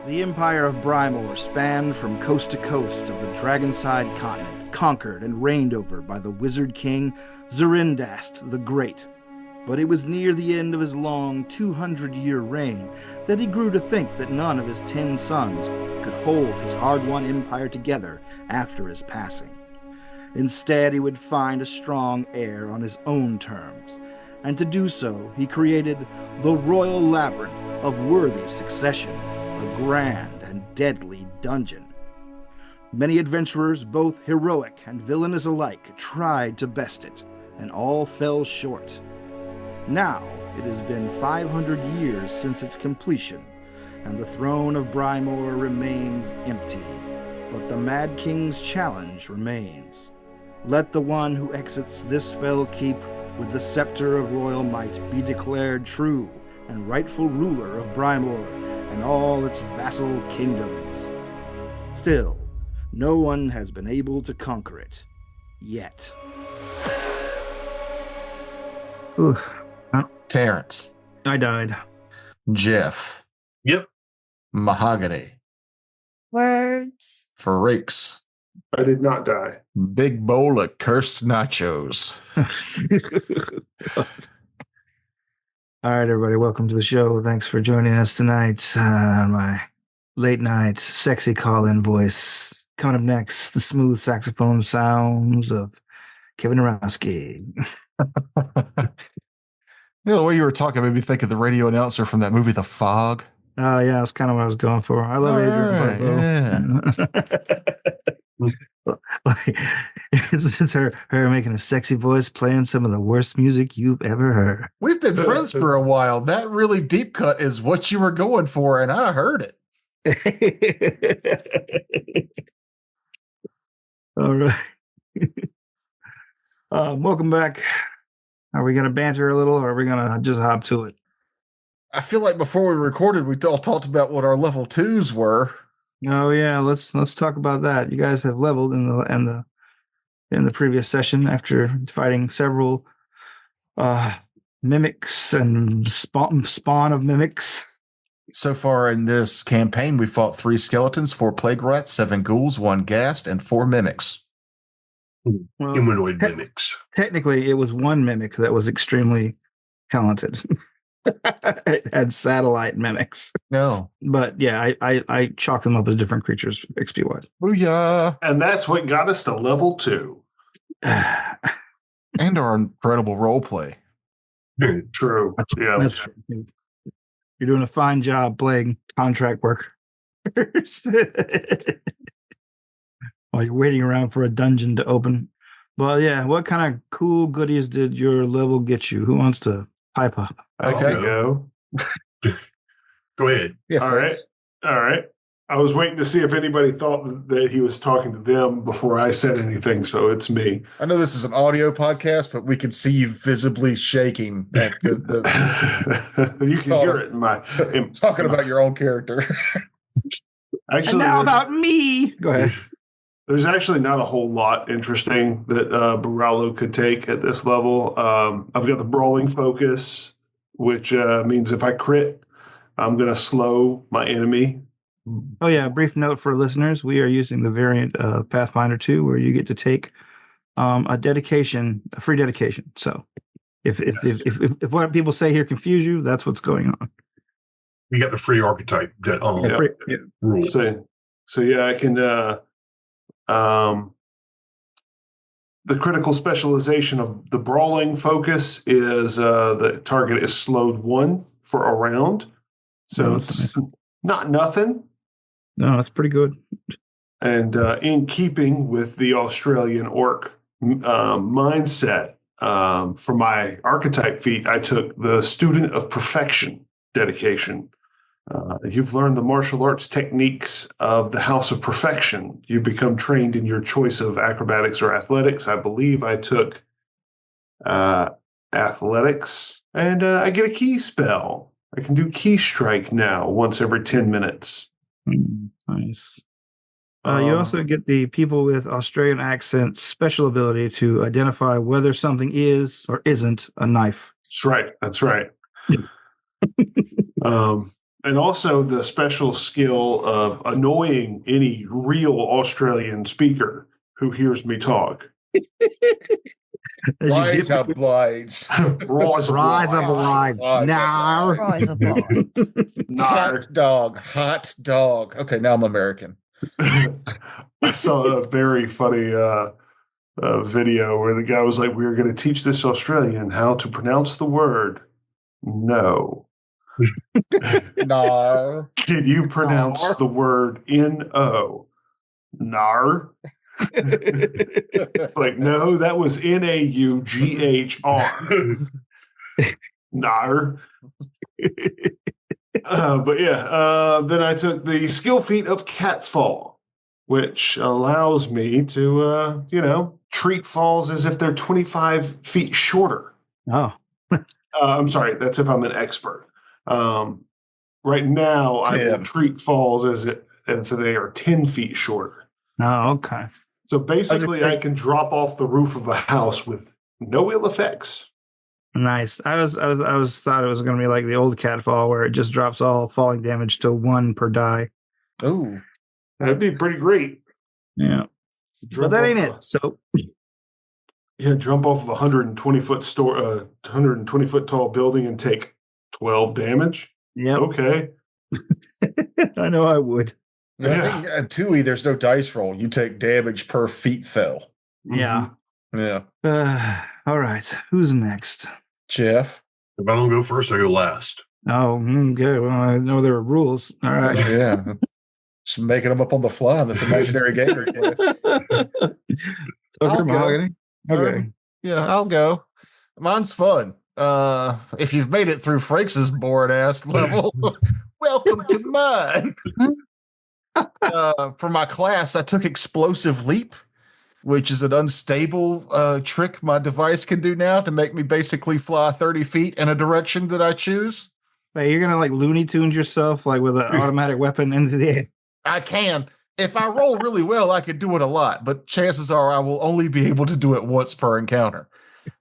The Empire of Brymore spanned from coast to coast of the Dragonside continent, conquered and reigned over by the wizard king Zerindast the Great. But it was near the end of his long 200-year reign that he grew to think that none of his 10 sons could hold his hard-won empire together after his passing. Instead, he would find a strong heir on his own terms, and to do so, he created the Royal Labyrinth of Worthy Succession, a grand and deadly dungeon. Many adventurers, both heroic and villainous alike, tried to best it, and all fell short. Now, it has been 500 years since its completion, and the throne of Brymore remains empty, but the Mad King's challenge remains. Let the one who exits this fell keep with the scepter of royal might be declared true and rightful ruler of Brymore and all its vassal kingdoms. Still, no one has been able to conquer it yet. Ooh. Terrence. I died. Jeff. Yep. Mahogany. Words. Freaks. I did not die. Big bowl of cursed nachos. All right, everybody, welcome to the show. Thanks for joining us tonight. My late night sexy call-in voice. Coming up next, the smooth saxophone sounds of Kevin Arowski. The way you were talking made me think of the radio announcer from that movie, The Fog. Oh, yeah, that's kind of what I was going for. I love Adrian Barbeau. Like, it's her making a sexy voice, playing some of the worst music you've ever heard. We've been friends for a while. That really deep cut is what you were going for, and I heard it. All right. Welcome back. Are we going to banter a little, or are we going to just hop to it? I feel like before we recorded, we all talked about what our level 2s were. Oh yeah, let's talk about that. You guys have leveled in the previous session after fighting several mimics and spawn of mimics. So far in this campaign, we fought 3 skeletons, 4 plague rats, 7 ghouls, 1 ghast, and 4 mimics. Well, humanoid mimics. Technically, it was 1 mimic that was extremely talented. It had satellite mimics. No. But yeah, I chalked them up as different creatures XP wise. Booyah. And that's what got us to level 2. And our incredible role play. True. Yeah. That's true. You're doing a fine job playing contract workers while you're waiting around for a dungeon to open. Well, yeah, what kind of cool goodies did your level get you? Who wants to pipe up? Okay. Go. Go ahead. Yeah, All right. All right. I was waiting to see if anybody thought that he was talking to them before I said anything, so it's me. I know this is an audio podcast, but we can see you visibly shaking at the You can hear it in my talking about your own character. Actually, And now about me. Go ahead. There's actually not a whole lot interesting that Baralo could take at this level. I've got the brawling focus, which means if I crit, I'm going to slow my enemy. Oh yeah, brief note for listeners: we are using the variant of Pathfinder 2, where you get to take a free dedication. So, if what people say here confuse you, that's what's going on. You got the free archetype rule. So yeah, I can. The critical specialization of the brawling focus is the target is slowed 1 for a round. So it's nice. Not nothing. No, that's pretty good. And in keeping with the Australian orc mindset, for my archetype feat, I took the Student of Perfection dedication. You've learned the martial arts techniques of the House of Perfection. You become trained in your choice of acrobatics or athletics. I believe I took athletics, and I get a key spell. I can do key strike now once every 10 minutes. Nice. You also get the people with Australian accents special ability to identify whether something is or isn't a knife. That's right. And also the special skill of annoying any real Australian speaker who hears me talk. As you Rise get up, blades. Rise of Rise of lights. lights. Rise of Now. lights. Rise of lights. Nar. Hot dog. Okay, now I'm American. I saw a very funny video where the guy was like, "We are going to teach this Australian how to pronounce the word no. No. Can you pronounce Nar. the word N-O? Nar? Like, no, that was N-A-U-G-H-R. Nar. But yeah, then I took the skill feat of catfall, which allows me to, treat falls as if they're 25 feet shorter. Oh. I'm sorry, that's if I'm an expert. Right now, I will 10. treat falls as if they are 10 feet shorter. Oh, okay. So basically, I can drop off the roof of a house with no ill effects. Nice. I thought it was going to be like the old catfall where it just drops all falling damage to 1 per die. Ooh. That'd be pretty great. Yeah. But that ain't it. So yeah, jump off of a 120 foot tall building and take 12 damage. yeah, Okay. I know I would. I think at 2E, there's no dice roll. You take damage per feet fell. Yeah. Yeah. All right. Who's next? Jeff. If I don't go first, I go last. Oh, okay. Well, I know there are rules. All right. Yeah. Just making them up on the fly on this imaginary game. Tucker, Mahogany. Okay. Yeah, I'll go. Mine's fun. If you've made it through Frakes' bored ass level, welcome to mine. For my class, I took Explosive Leap, which is an unstable trick my device can do now to make me basically fly 30 feet in a direction that I choose. Hey, you're gonna like Looney Tunes yourself, like with an automatic weapon into the air. I can. If I roll really well, I could do it a lot, but chances are I will only be able to do it once per encounter.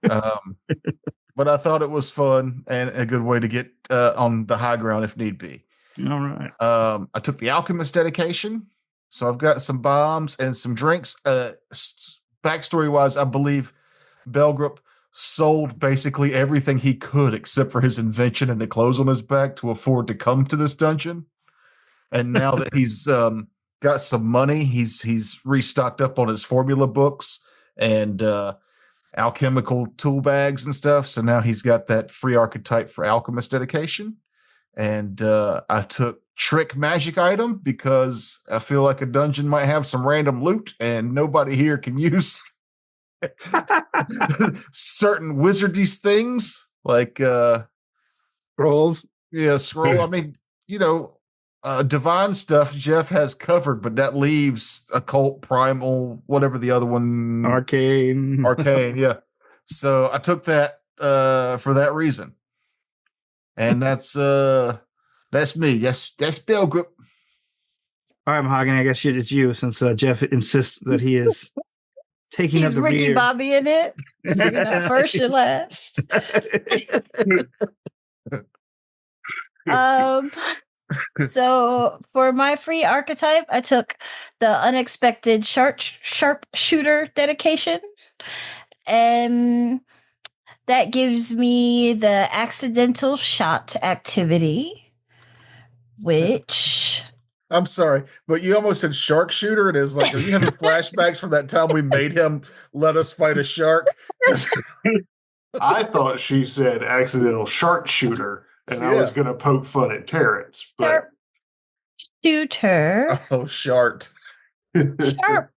But I thought it was fun and a good way to get on the high ground if need be. All right. I took the Alchemist dedication, so I've got some bombs and some drinks. Backstory-wise, I believe Belgrup sold basically everything he could except for his invention and the clothes on his back to afford to come to this dungeon. And now that he's got some money, he's restocked up on his formula books and alchemical tool bags and stuff. So now he's got that free archetype for Alchemist dedication. And I took trick magic item because I feel like a dungeon might have some random loot and nobody here can use certain wizardy things like Scrolls. Yeah, scroll. I mean, divine stuff Jeff has covered, but that leaves occult, primal, whatever the other one, Arcane. Yeah. So I took that for that reason, and that's me. Yes, that's Bill Grip. All right, Mahogany. I guess it's you since Jeff insists that he is taking up He's the Ricky rear. Bobby in it. You're not first or last. So for my free archetype, I took the unexpected sharp shooter dedication. And that gives me the accidental shot activity, which I'm sorry, but you almost said shark shooter. It is like, are you having flashbacks from that time we made him let us fight a shark? I thought she said accidental shark shooter, and I was going to poke fun at Terrence. But sharp shooter. Oh, shart. Sharp.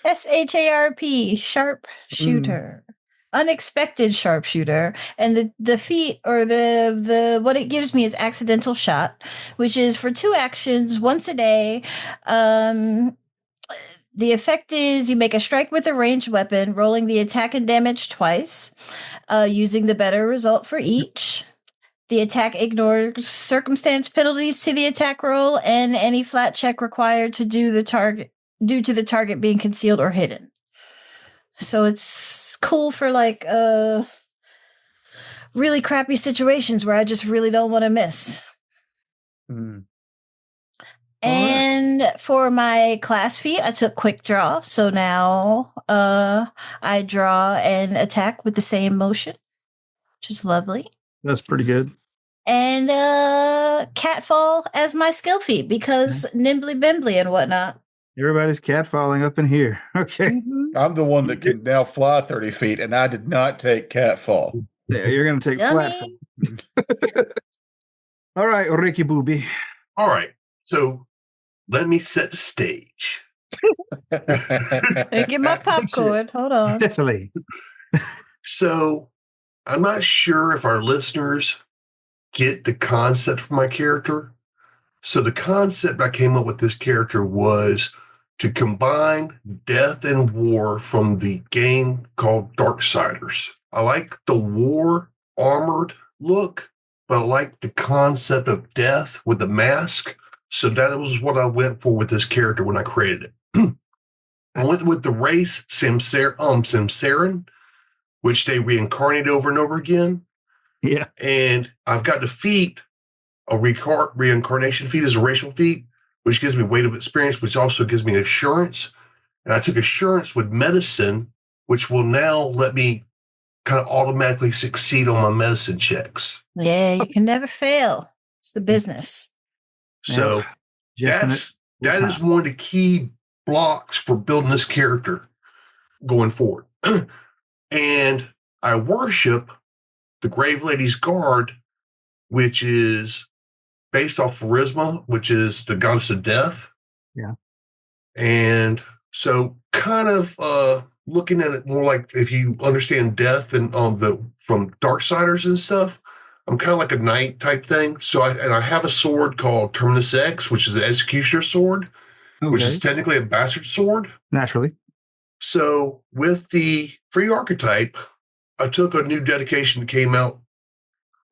SHARP. Sharp shooter. Unexpected sharpshooter. And the feat or the what it gives me is accidental shot, which is for 2 actions once a day. The effect is you make a strike with a ranged weapon, rolling the attack and damage twice, using the better result for each. The attack ignores circumstance penalties to the attack roll and any flat check required to do due to the target being concealed or hidden. So it's cool for like really crappy situations where I just really don't want to miss. Mm. And for my class feat, I took quick draw. So now I draw and attack with the same motion, which is lovely. That's pretty good. And catfall as my skill feat because nimbly bimbly and whatnot. Everybody's catfalling up in here. Okay. Mhm. I'm the one that can now fly 30 feet, and I did not take catfall. Yeah, you're going to take flat fall. Dummy. All right, Ricky Booby. All right. So let me set the stage. Get my popcorn. Hold on. Cecily. So I'm not sure if our listeners get the concept for my character. So the concept I came up with this character was to combine death and war from the game called Darksiders. I like the war armored look, but I like the concept of death with the mask. So that was what I went for with this character when I created it. I went with the race Samsaran, which they reincarnate over and over again. Yeah. And I've got the feat, a reincarnation feat is a racial feat, which gives me weight of experience, which also gives me assurance. And I took assurance with medicine, which will now let me kind of automatically succeed on my medicine checks. Yeah, you can never fail. It's the business. So that is one of the key blocks for building this character going forward. And I worship the Grave Lady's Guard, which is based off Pharasma, which is the goddess of death. Yeah. And so kind of looking at it more like if you understand death and from Darksiders and stuff, I'm kind of like a knight type thing. So I have a sword called Terminus X, which is an executioner sword, which is technically a bastard sword. Naturally. So with the free archetype, I took a new dedication that came out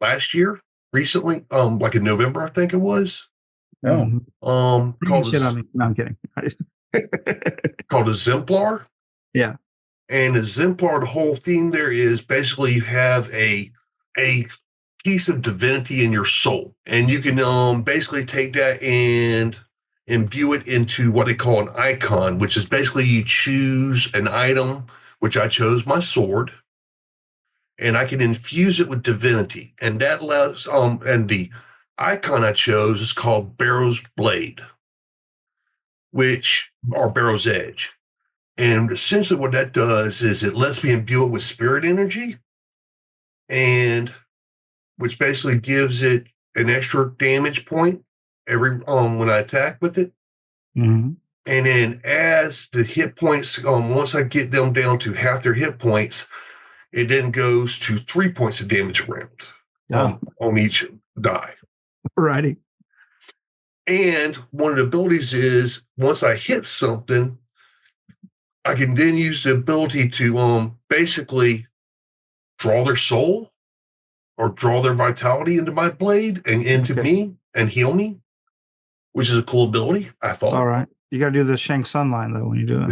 last year, recently, like in November, I think it was. Oh. Called Shit on me. No, I'm kidding. called Exemplar. Yeah. And Exemplar, the whole theme there is basically you have a piece of divinity in your soul. And you can basically take that and imbue it into what they call an icon, which is basically you choose an item, which I chose my sword, and I can infuse it with divinity. And that allows, and the icon I chose is called Barrow's Blade, or Barrow's Edge. And essentially what that does is it lets me imbue it with spirit energy, and which basically gives it an extra damage point every when I attack with it. Mm-hmm. And then as the hit points, once I get them down to half their hit points, it then goes to 3 points of damage around on each die. Righty. And one of the abilities is once I hit something, I can then use the ability to basically draw their soul or draw their vitality into my blade and into me and heal me, which is a cool ability, I thought. All right. You got to do the Shang Tsung line, though, when you do it.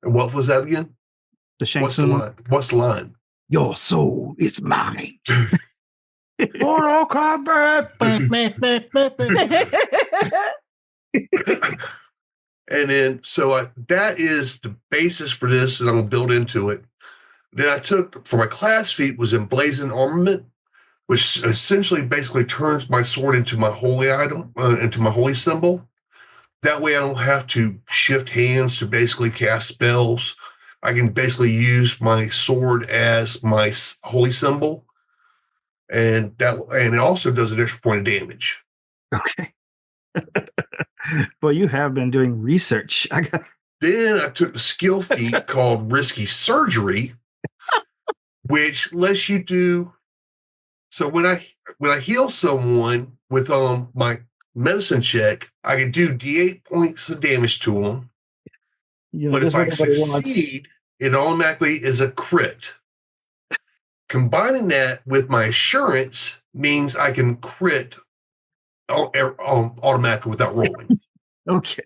And what was that again? The Shang What's the Tsung. line? What's the line? Your soul is mine. Mortal Kombat. And then, so that is the basis for this, and I'm going to build into it. Then I took, for my class feat, was Emblazoned Armament, which essentially basically turns my sword into my holy item, into my holy symbol. That way I don't have to shift hands to basically cast spells. I can basically use my sword as my holy symbol. And it also does an extra point of damage. Okay. Well, you have been doing research. Then I took the skill feat called Risky Surgery, which lets you do. So when I heal someone with my medicine check, I can do D8 points of damage to them. But if I succeed, it automatically is a crit. Combining that with my assurance means I can crit automatically without rolling. Okay.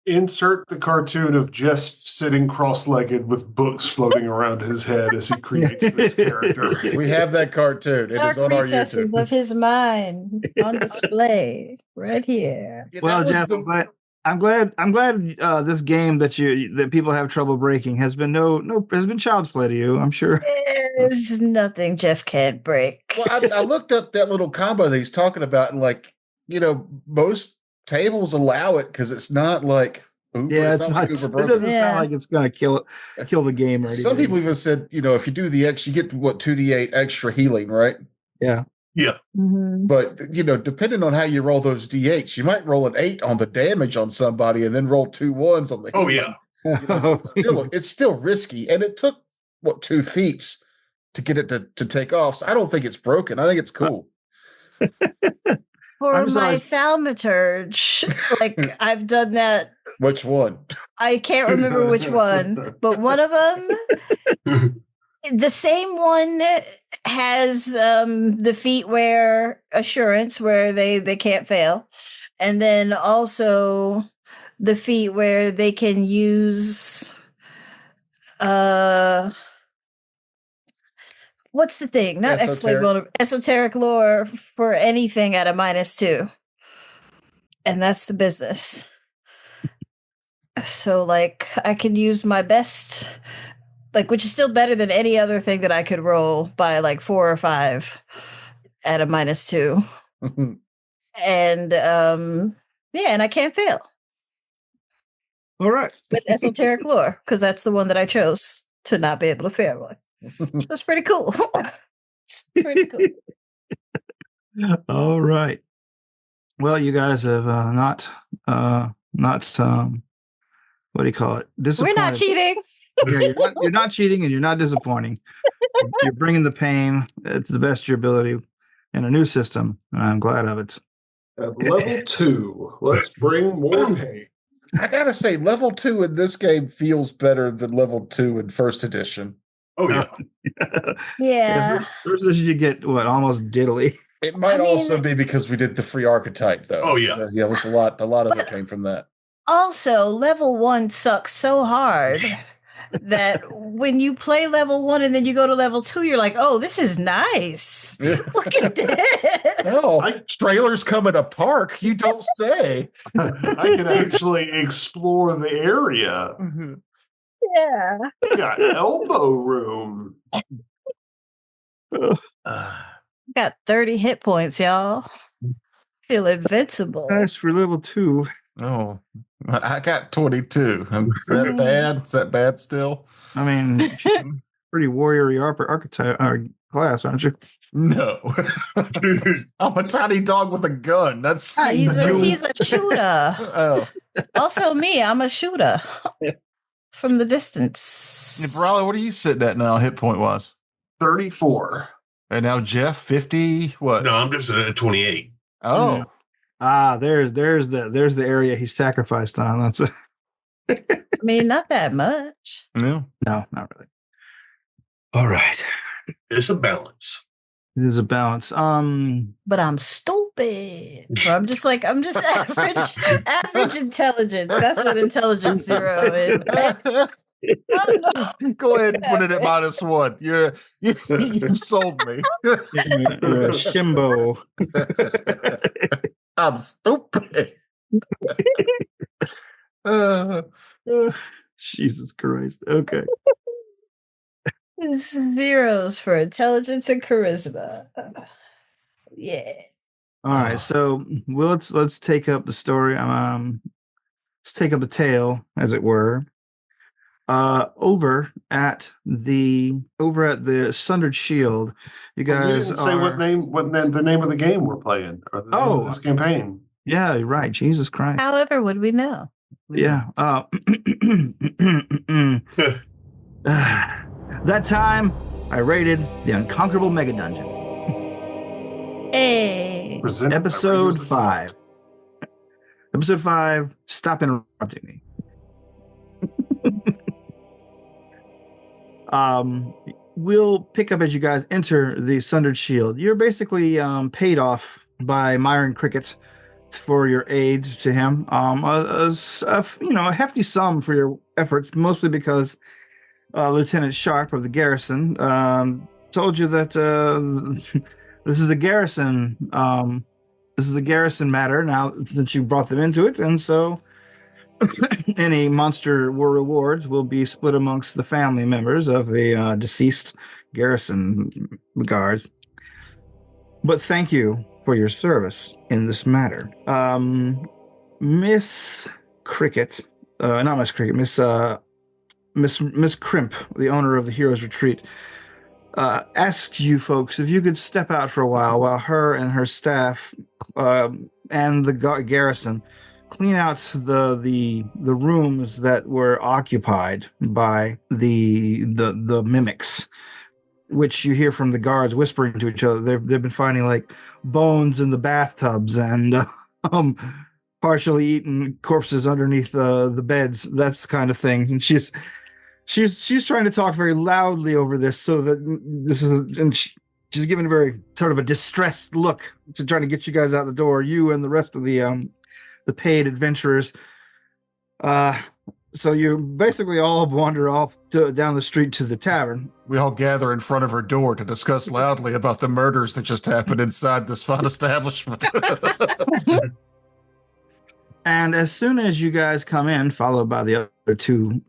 Insert the cartoon of Jeff sitting cross-legged with books floating around his head as he creates this character. We have that cartoon. It is Dark on our recesses YouTube. of his mind on display right here. Yeah, Well, that was Jeff, the- I'm glad this game that people have trouble breaking has been has been child's play to you. I'm sure. There's nothing Jeff can't break. Well, I looked up that little combo that he's talking about, and most tables allow it because it's not like uber. Yeah, it's not like uber it broken. doesn't Yeah. sound like it's gonna kill the game or anything. Some people even said, if you do the X, you get 2d8 extra healing, right? Yeah. Yeah. Mhm. But depending on how you roll those d8s, you might roll an 8 on the damage on somebody and then roll 2 1s on the Oh, healing. yeah. So it's still risky, and it took 2 feats to get it to take off. So I don't think it's broken. I think it's cool. For I'm my sorry. thaumaturge, I've done that. Which one? I can't remember which one, but one of them, the same one has the feat where assurance, where they can't fail, and then also the feat where they can use what's the thing? Not exploit Esoteric? esoteric lore for anything at a -2. And that's the business. So I can use my best, which is still better than any other thing that I could roll by 4 or 5 at a -2. And and I can't fail All right. with esoteric lore because that's the one that I chose to not be able to fail with. That's pretty cool. It's pretty cool. All right. Well, you guys have not what do you call it? We're not cheating. Yeah, you're not cheating, and you're not disappointing. You're bringing the pain to the best of your ability in a new system, and I'm glad of it. At level 2, let's bring more pain. I gotta say, level 2 in this game feels better than level 2 in first edition. Oh, yeah. Yeah. Versus you get almost diddly. It might I mean- also be because we did the free archetype, though. Oh, yeah. Yeah, it was a lot of it came from that. Also, level 1 sucks so hard that when you play level 1 and then you go to level 2, you're like, oh, this is nice. Look at this. Oh, trailers come in a park. You don't say. I can actually explore the area. Yeah. We got elbow room. Got 30 hit points, y'all. Feel invincible. Nice for level 2. Oh, I got 22. Is that bad? Is that bad still? I mean, pretty warrior archetype class, aren't you? No. I'm a tiny dog with a gun. That's He's a shooter. Oh. Also me, I'm a shooter. From the distance. Brawler, what are you sitting at now, hit point wise? 34. And now Jeff, 50. What? No, I'm just at 28. Oh. There's the area he sacrificed on. That's I mean, not that much. No. No, not really. All right. It's a balance. It is a balance. But I'm stupid. Or I'm just average intelligence. That's what intelligence 0 is. I don't know. Go ahead and put it at -1. You've sold me. You're a shimbo. I'm stupid. Jesus Christ. Okay. Zeros for intelligence and charisma. Yeah. All right. So let's take up the story. Let's take up the tale, as it were. Over at the Sundered Shield, you We guys didn't say the name of the game we're playing. Or the name of this campaign. Yeah, you're right. Jesus Christ. However, would we know? Yeah. That time, I raided the Unconquerable Mega Dungeon. Hey. Presented by Episode Raiders of the 5. Episode 5. Stop interrupting me. We'll pick up as you guys enter the Sundered Shield. You're basically paid off by Myron Cricket for your aid to him. A hefty sum for your efforts, mostly because Lieutenant Sharp of the garrison told you that this is the garrison. This is a garrison matter now since you brought them into it, and so any monster war rewards will be split amongst the family members of the deceased garrison guards. But thank you for your service in this matter. Miss Cricket, not Miss Cricket, Miss Crimp, the owner of the Heroes Retreat, asks you folks if you could step out for a while her and her staff and the garrison clean out the rooms that were occupied by the mimics, which you hear from the guards whispering to each other. They've been finding like bones in the bathtubs and partially eaten corpses underneath the beds, that's the kind of thing. And she's trying to talk very loudly over this, so that this is, and she's giving a very sort of a distressed look to try to get you guys out the door, you and the rest of the paid adventurers. So you basically all wander off down the street to the tavern. We all gather in front of her door to discuss loudly about the murders that just happened inside this fine establishment. And as soon as you guys come in, followed by the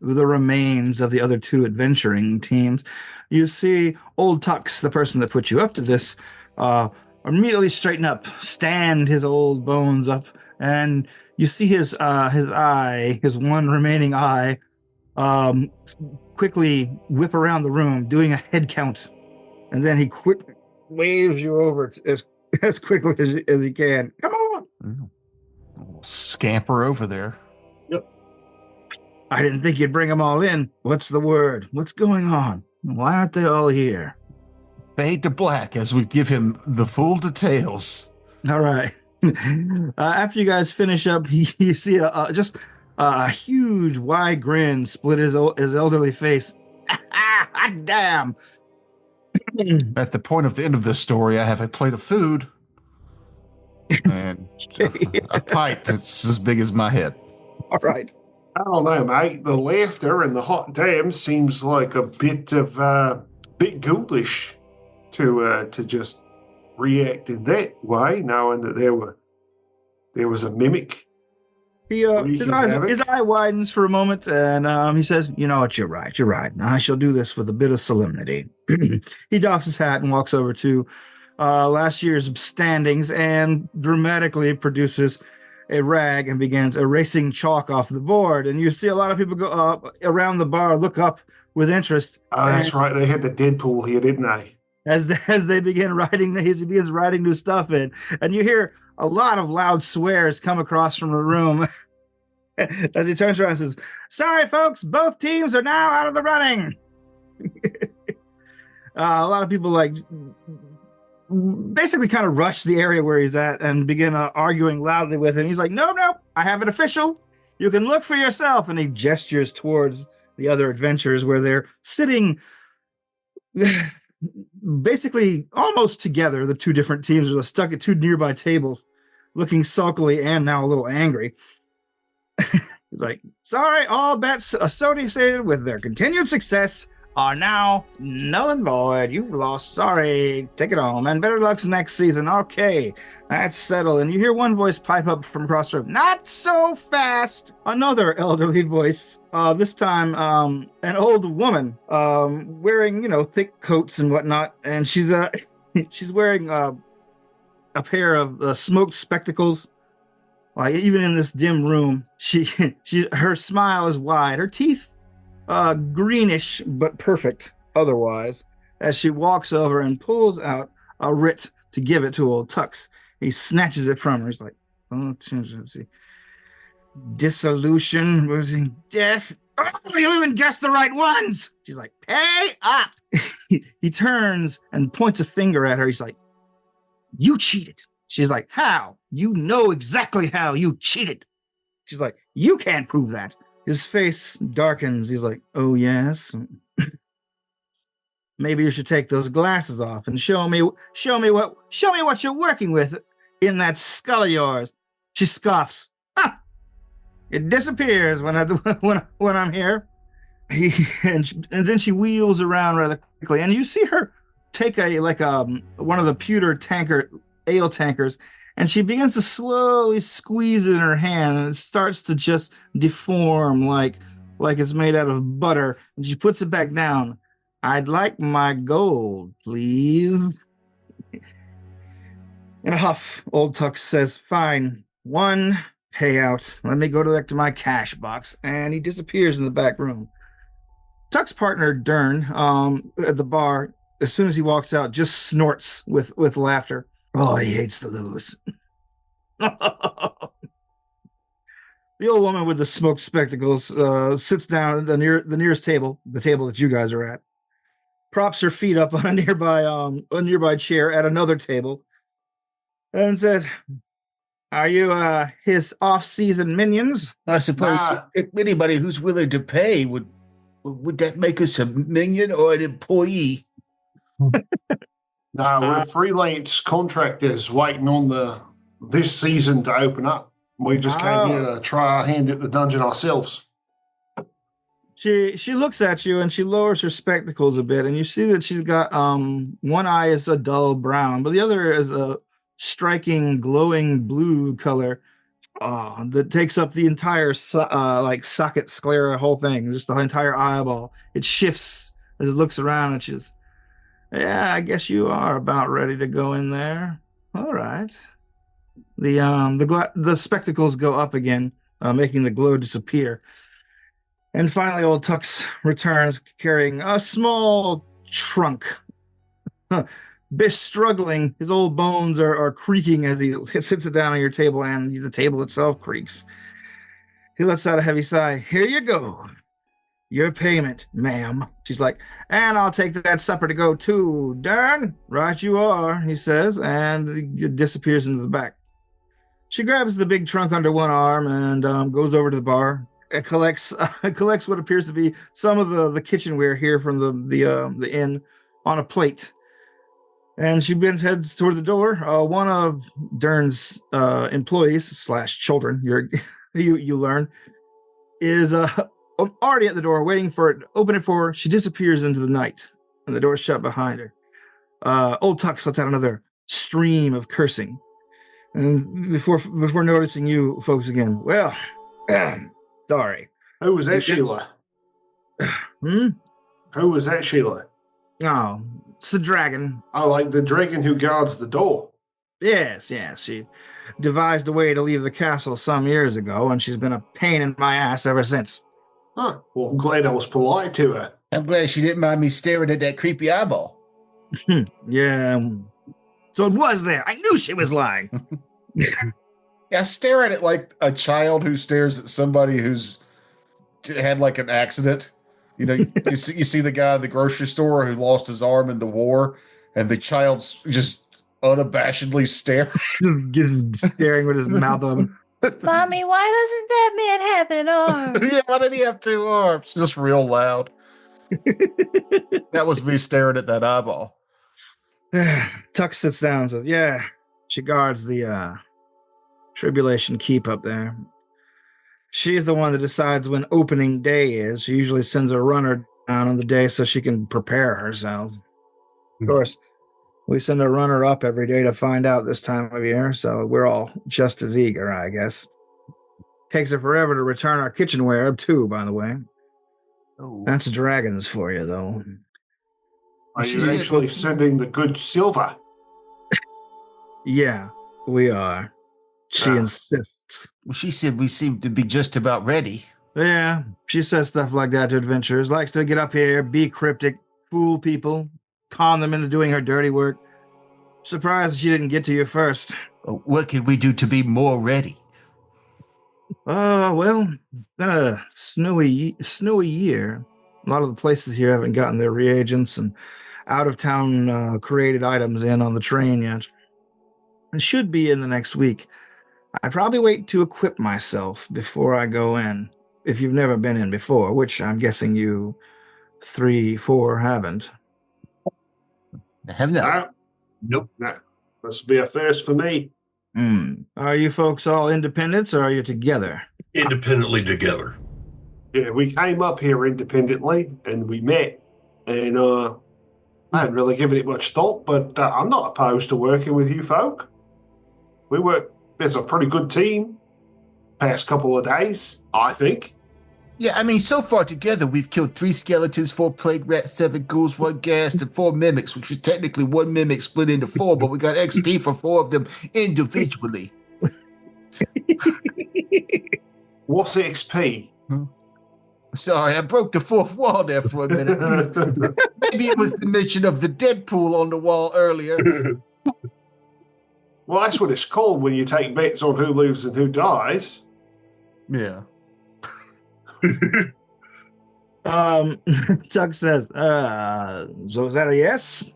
remains of the other two adventuring teams, you see old Tux, the person that put you up to this, immediately straighten up, stand his old bones up, and you see his eye, his one remaining eye, quickly whip around the room, doing a head count, and then he quick waves you over as quickly as he can. Come on! We'll scamper over there. Yep. I didn't think you'd bring them all in. What's the word? What's going on? Why aren't they all here? Fade to black as we give him the full details. All right. After you guys finish up, you see a huge wide grin split his elderly face. Damn. At the point of the end of this story, I have a plate of food and a pint that's as big as my head. All right. I don't know, mate. The laughter and the hot damn seems like a bit ghoulish to just react in that way, knowing that there was a mimic. His eye widens for a moment, and he says, "You know what? You're right. You're right. I shall do this with a bit of solemnity." He doffs his hat and walks over to last year's standings and dramatically produces a rag and begins erasing chalk off the board. And you see a lot of people go around the bar, look up with interest. Oh, that's right. They had the Deadpool here, didn't they? As they begin writing, he begins writing new stuff in, and you hear a lot of loud swears come across from the room as he turns around and says, "Sorry, folks, both teams are now out of the running." A lot of people basically kind of rush the area where he's at and begin arguing loudly with him. He's like, no, I have it official. You can look for yourself. And he gestures towards the other adventurers where they're sitting basically almost together. The two different teams are stuck at two nearby tables, looking sulkily and now a little angry. He's like, sorry, all bets associated with their continued success are now null and void. You've lost. Sorry. Take it home. And better luck next season. Okay. That's settled. And you hear one voice pipe up from across the room. Not so fast. Another elderly voice. This time, an old woman, wearing, thick coats and whatnot. And she's wearing a pair of smoked spectacles. Like, even in this dim room, her smile is wide. Her teeth greenish but perfect otherwise, as she walks over and pulls out a writ to give it to old Tux. He snatches it from her. He's like, oh, let's see. Dissolution, death. Oh, you even guessed the right ones. She's like, pay up. He turns and points a finger at her. He's like, you cheated. She's like, how? You know exactly how you cheated. She's like, you can't prove that. His face darkens. He's like, oh, yes. Maybe you should take those glasses off and show me what you're working with in that skull of yours. She scoffs. "Ha! It disappears when when I'm here." And then she wheels around rather quickly, and you see her take one of the pewter ale tankers, and she begins to slowly squeeze it in her hand, and it starts to just deform like it's made out of butter. And she puts it back down. "I'd like my gold, please." In a huff, Old Tux says, "Fine, one payout. Let me go back to my cash box," and he disappears in the back room. Tuck's partner, Dern, at the bar, as soon as he walks out, just snorts with laughter. Oh, he hates to lose. The old woman with the smoked spectacles sits down at the nearest table, the table that you guys are at, props her feet up on a nearby chair at another table, and says, "Are you his off-season minions?" I suppose Nah. if anybody who's willing to pay would that make us a minion or an employee? No, we're freelance contractors waiting on this season to open up. We just came here to try our hand at the dungeon ourselves. She looks at you and she lowers her spectacles a bit, and you see that she's got one eye is a dull brown, but the other is a striking glowing blue color that takes up the entire socket sclera, whole thing, just the entire eyeball. It shifts as it looks around, and she's, "Yeah, I guess you are about ready to go in there. All right." The spectacles go up again, making the glow disappear. And finally, Old Tux returns carrying a small trunk. Bish struggling, his old bones are creaking as he sits it down on your table, and the table itself creaks. He lets out a heavy sigh. "Here you go. Your payment, ma'am." She's like, "And I'll take that supper to go too, Dern." "Right you are," he says, and he disappears into the back. She grabs the big trunk under one arm and goes over to the bar. It collects what appears to be some of the kitchenware here from the inn on a plate. And she heads toward the door. One of Dern's employees / children, you learn, is already at the door, waiting for it. Open it for her. She disappears into the night, and the door's shut behind her. Old Tux lets out another stream of cursing, and before noticing you folks again, "Well, sorry." Who was that, Sheila? Hmm? Who was that, Sheila? Oh, it's the dragon. Oh, like the dragon who guards the door. Yes. She devised a way to leave the castle some years ago, and she's been a pain in my ass ever since. Huh. Well, I'm glad I was polite to her. I'm glad she didn't mind me staring at that creepy eyeball. Yeah. So it was there. I knew she was lying. Yeah, stare at it like a child who stares at somebody who's had like an accident. You know, you see the guy at the grocery store who lost his arm in the war, and the child's just unabashedly staring. Just staring with his mouth open. Mommy, why doesn't that man have an arm? Yeah, why did he have two arms? Just real loud. That was me staring at that eyeball. Tux sits down and says, "Yeah, she guards the Tribulation Keep up there. She's the one that decides when opening day is. She usually sends a runner down on the day so she can prepare herself. Of course, we send a runner up every day to find out this time of year, so we're all just as eager, I guess. Takes her forever to return our kitchenware, too, by the way. Oh. That's dragons for you, though." Are She you said- actually sending the good silver? "Yeah, we are." She insists. Well, she said we seem to be just about ready. Yeah, she says stuff like that to adventurers. Likes to get up here, be cryptic, fool people, con them into doing her dirty work. Surprised she didn't get to you first. What can we do to be more ready? Well, been a snowy year. A lot of the places here haven't gotten their reagents and out-of-town created items in on the train yet. It should be in the next week. I'd probably wait to equip myself before I go in, if you've never been in before, which I'm guessing you 3-4 haven't. I have not. Nope. No. This will be a first for me. Are you folks all independents or are you together? Independently together. Yeah, we came up here independently and we met, and I hadn't really given it much thought, but I'm not opposed to working with you folk. We work as a pretty good team past couple of days, I think. Yeah, I mean, so far together, we've killed 3 skeletons, 4 plague rats, 7 ghouls, 1 ghast, and 4 mimics, which was technically 1 mimic split into 4, but we got XP for 4 of them individually. What's XP? Sorry, I broke the 4th wall there for a minute. Maybe it was the mention of the Deadpool on the wall earlier. Well, that's what it's called when you take bets on who lives and who dies. Yeah. Tuck says, so is that a yes?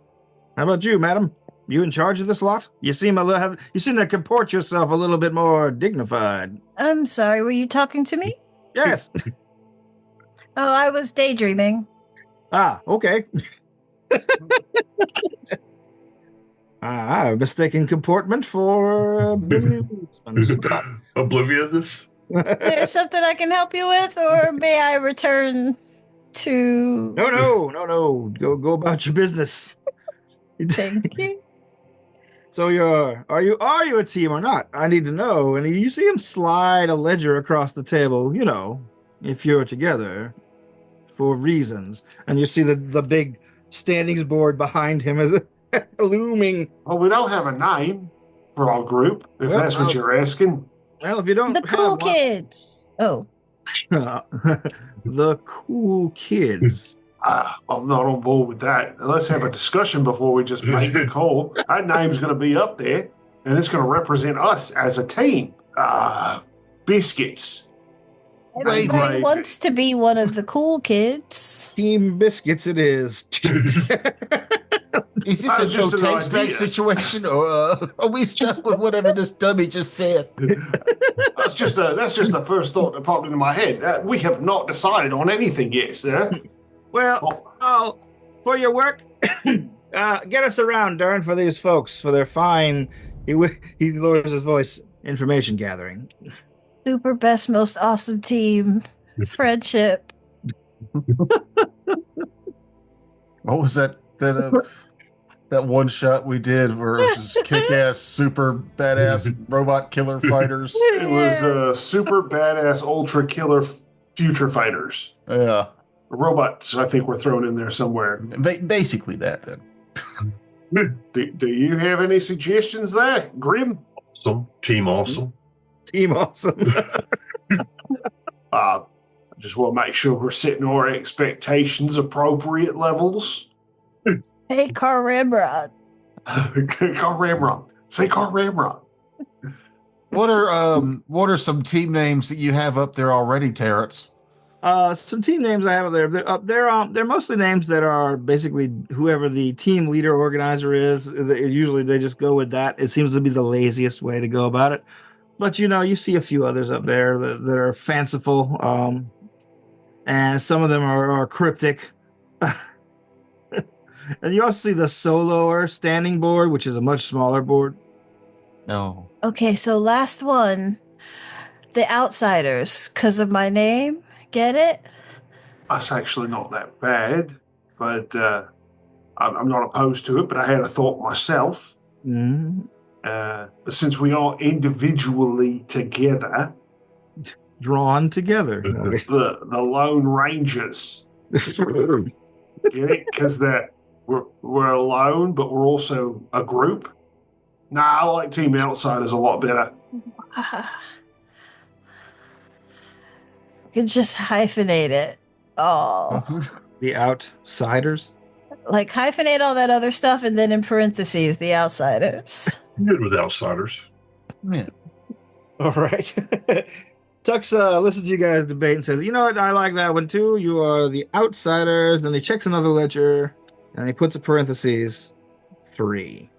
How about you, madam? You in charge of this lot? You seem to comport yourself a little bit more dignified. I'm sorry, were you talking to me? Yes. Oh, I was daydreaming. Okay. I've mistaken comportment for Obliviousness. Is there something I can help you with, or may I return to... No. Go about your business. Thank you. So are you a team or not? I need to know. And you see him slide a ledger across the table, if you're together for reasons. And you see the big standings board behind him is looming. Well, we don't have a name for our group, if that's what you're asking. Well, if you don't The cool kids. Oh. The cool kids. I'm not on board with that. Let's have a discussion before we just make the call. Our name's going to be up there, and it's going to represent us as a team. Biscuits. Everybody wants to be one of the cool kids. Team Biscuits it is. Is this a no takes back situation, or are we stuck with whatever this dummy just said? That's just the first thought that popped into my head. We have not decided on anything yet, sir. Well, for your work, get us around, Dern, for these folks, for their fine, he lowers his voice, information gathering. Super best, most awesome team. Friendship. What was that one shot we did where it was just kick-ass, super badass robot killer fighters? It was super badass, ultra killer future fighters. Yeah. Robots, I think, were thrown in there somewhere. Basically that, then. Do you have any suggestions there, Grim? Team Awesome. Team Awesome. I just want to make sure we're setting our expectations appropriate levels. Hey, Car Ramrod. Car Ramrod. Say Car Ramrod. What are some team names that you have up there already, Terrence? Some team names I have up there. They're mostly names that are basically whoever the team leader organizer is. Usually they just go with that. It seems to be the laziest way to go about it. But you see a few others up there that are fanciful, and some of them are cryptic. And you also see the soloer standing board, which is a much smaller board. No. Okay, so last one, the Outsiders, because of my name. Get it? That's actually not that bad, but I'm not opposed to it. But I had a thought myself. Mm-hmm. Since we are individually together, drawn together, the Lone Rangers. Get it? Because we're alone, but we're also a group. Nah, I like Team Outsiders a lot better. You could just hyphenate it. Oh. The Outsiders? Like hyphenate all that other stuff and then in parentheses, the Outsiders. Good with Outsiders. Yeah. All right. Tux listens to you guys debate and says, you know what, I like that one too. You are the Outsiders. Then he checks another ledger and he puts a parentheses 3.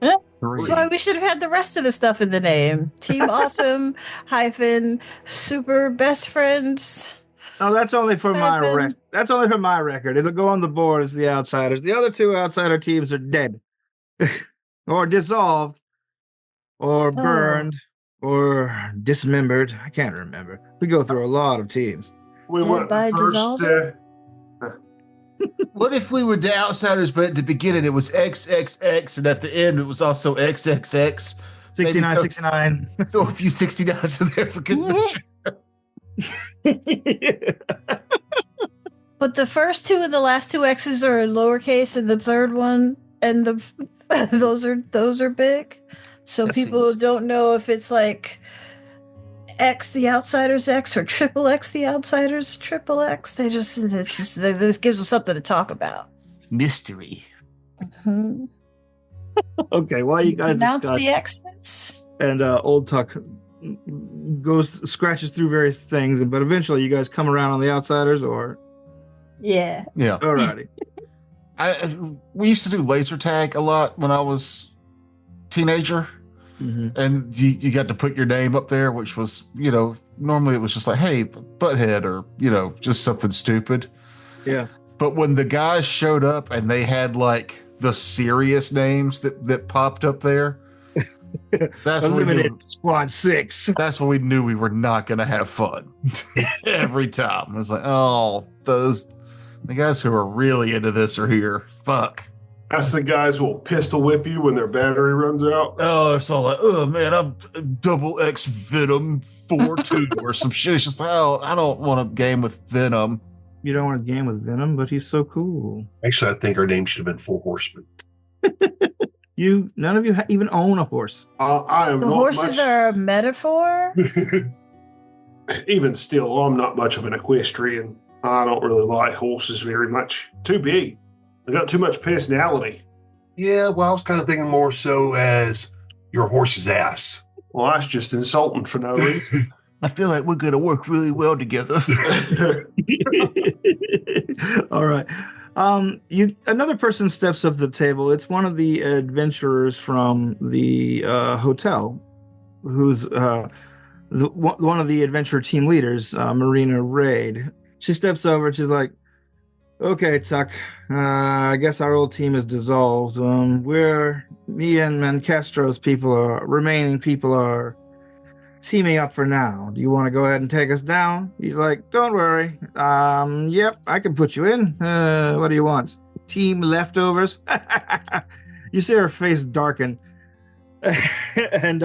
Huh? That's why we should have had the rest of the stuff in the name. Team Awesome hyphen super best friends. No, that's only for my record. That's only for my record. It'll go on the board as the Outsiders. The other 2 outsider teams are dead or dissolved or Oh. burned or dismembered. I can't remember. We go through a lot of teams. We Dead went by the first. dissolving? What if we were the outsiders, but at the beginning it was XXX, and at the end it was also XXX? 69, Maybe 69. throw a few 69s in there for good measure. But the first two and the last two X's are in lowercase, and the third one and the those are big. So That people seems- don't know if it's like X the Outsiders X or triple X the Outsiders triple X. This gives us something to talk about. Mystery. Mhm. Okay, while Do you you guys pronounce discuss, the X's? and Old Tuck scratches through various things, but eventually you guys come around on the outsiders, or Yeah. Yeah. alrighty. We used to do laser tag a lot when I was teenager, and you got to put your name up there, which was, normally it was just like, hey, butthead, or, just something stupid. Yeah. But when the guys showed up and they had like the serious names that popped up there, that's when we Eliminate knew, Squad 6. that's when we knew we were not going to have fun every time. It was like, oh, the guys who are really into this are here. Fuck. That's the guys who will pistol whip you when their battery runs out. Oh, it's all like, oh man, I'm double X Venom 4-2 or some shit. It's just like, oh, I don't want to game with Venom. You don't want to game with Venom, but he's so cool. Actually, I think our name should have been Four Horsemen. None of you even own a horse. I am The not horses much, are a metaphor. even still, I'm not much of an equestrian. I don't really like horses very much. Too big. They got too much personality. Yeah, well, I was kind of thinking more so as your horse's ass. Well, that's just insulting for no reason. I feel like we're going to work really well together. All right. Another person steps up to the table. It's one of the adventurers from the hotel, who's one of the adventure team leaders, Marina Raid. She steps over. She's like, "Okay, Tuck. I guess our old team is dissolved. Me and Mancastro's remaining people are teaming up for now. Do you want to go ahead and take us down?" He's like, "Don't worry. Yep, I can put you in. What do you want? Team leftovers?" You see her face darken, and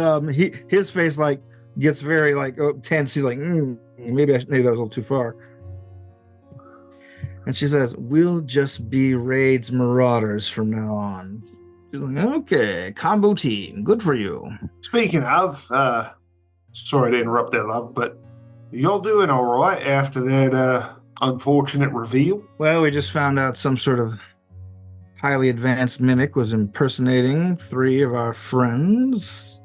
his face like gets very tense. He's like, maybe that was a little too far. And she says, "We'll just be Raid's Marauders from now on." She's like, "Okay, combo team. Good for you." Speaking of, sorry to interrupt there, love, but y'all doing all right after that unfortunate reveal? Well, we just found out some sort of highly advanced mimic was impersonating 3 of our friends.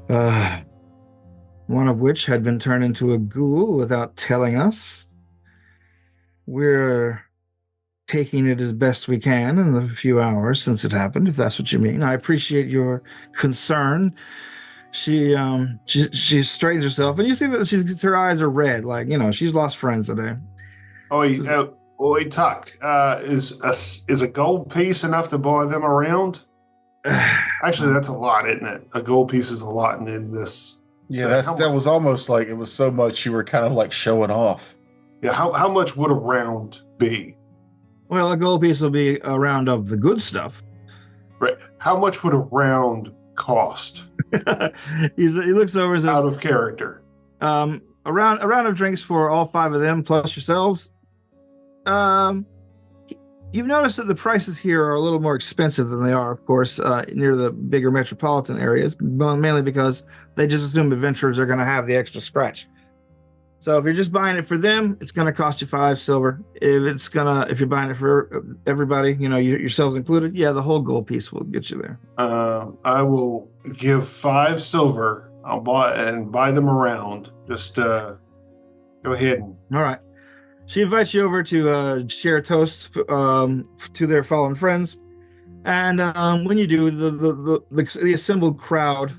One of which had been turned into a ghoul without telling us. We're taking it as best we can in the few hours since it happened, if that's what you mean. I appreciate your concern. She straightens herself, and you see that her eyes are red, she's lost friends today. Tuck, is a gold piece enough to buy them around? Actually, that's a lot, isn't it? A gold piece is a lot in this. Yeah, So that was almost like it was so much you were kind of like showing off. Yeah, how much would a round be? Well, a gold piece will be a round of the good stuff. Right. How much would a round cost? He looks over and says, Out of character. a round of drinks for all 5 of them plus yourselves. You've noticed that the prices here are a little more expensive than they are, of course, near the bigger metropolitan areas, mainly because they just assume adventurers are going to have the extra scratch. So if you're just buying it for them, it's going to cost you 5 silver. If you're buying it for everybody, yourselves included, yeah, the whole gold piece will get you there. I will give 5 silver. I'll buy them around. Just go ahead. All right. She invites you over to share a toast to their fallen friends, and when you do, the assembled crowd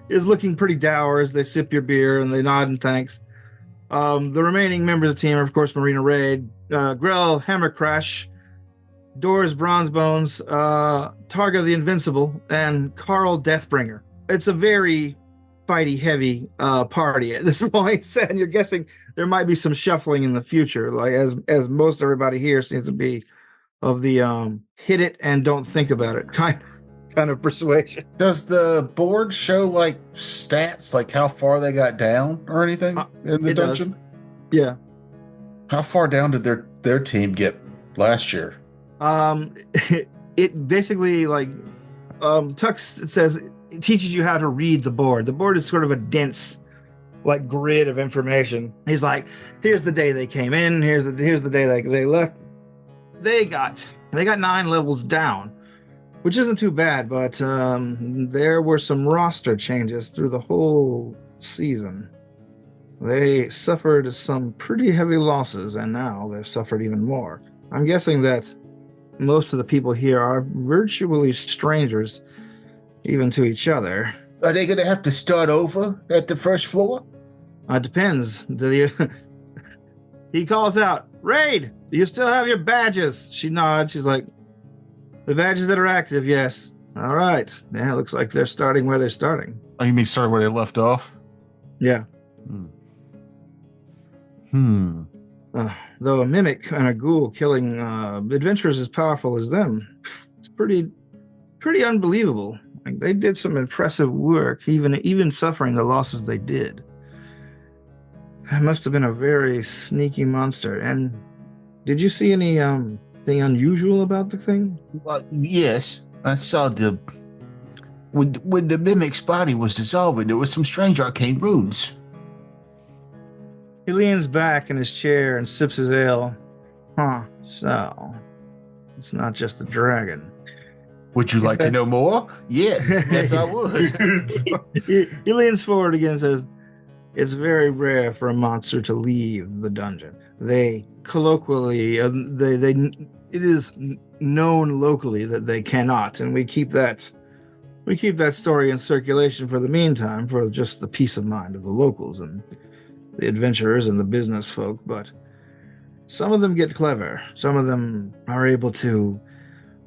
is looking pretty dour as they sip your beer and they nod in thanks. The remaining members of the team are, of course, Marina Raid, Grell, Hammercrash, Doris Bronzebones, Targa the Invincible, and Carl Deathbringer. It's a very fighty heavy party at this point, and you're guessing there might be some shuffling in the future, like as most everybody here seems to be of the hit it and don't think about it kind of persuasion. Does the board show like stats, like how far they got down or anything in the dungeon? Does. Yeah. How far down did their team get last year? It basically like Tux says it teaches you how to read the board. The board is sort of a dense like grid of information. He's like, here's the day they came in, here's the day they left. They got 9 levels down, which isn't too bad, but there were some roster changes through the whole season. They suffered some pretty heavy losses, and now they've suffered even more. I'm guessing that most of the people here are virtually strangers, even to each other. Are they going to have to start over at the first floor? It depends. He calls out, Raid, do you still have your badges? She nods. She's like, the badges that are active, yes. All right. Yeah, it looks like they're starting where they're starting. Oh, you mean start where they left off? Yeah. Though a mimic and a ghoul killing adventurers as powerful as them, it's pretty unbelievable. Like, they did some impressive work, even suffering the losses they did. It must have been a very sneaky monster. And did you see any thing unusual about the thing? Yes, I saw when the mimic's body was dissolving, there was some strange arcane runes. He leans back in his chair and sips his ale. So it's not just a dragon. Would you like to know more? Yes, I would. He leans forward again and says, it's very rare for a monster to leave the dungeon. They colloquially, it is known locally that they cannot, and we keep that story in circulation for the meantime, for just the peace of mind of the locals and the adventurers and the business folk. But some of them get clever. Some of them are able to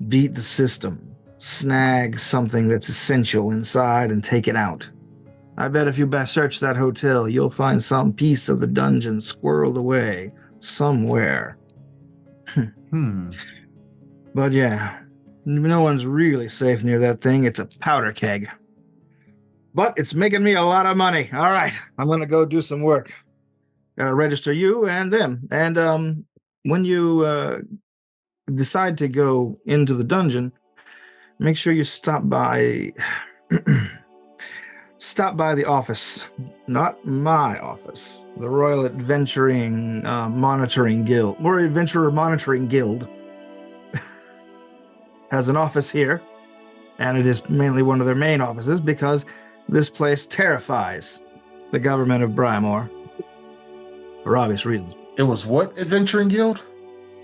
beat the system, snag something that's essential inside and take it out. I bet if you search that hotel, you'll find some piece of the dungeon squirreled away somewhere. But yeah, no one's really safe near that thing. It's a powder keg. But it's making me a lot of money. All right, I'm going to go do some work. Gotta register you and them. And when you decide to go into the dungeon, make sure you stop by... Stop by the office, not my office, the Royal Adventuring Monitoring Guild, or Adventurer Monitoring Guild has an office here, and it is mainly one of their main offices because this place terrifies the government of Brymore for obvious reasons. It was what Adventuring Guild?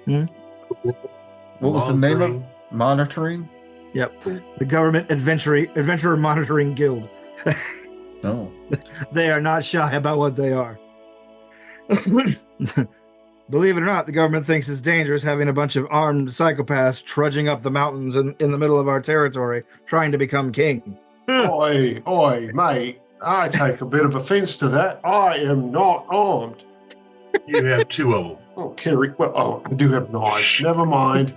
What was the name of it? Monitoring? Yep, the Government Adventurer Monitoring Guild. No. They are not shy about what they are. Believe it or not, the government thinks it's dangerous having a bunch of armed psychopaths trudging up the mountains in the middle of our territory, trying to become king. Oi, mate. I take a bit of offense to that. I am not armed. You have 2 of them. Oh, Kerry. Well, I do have knives. Never mind.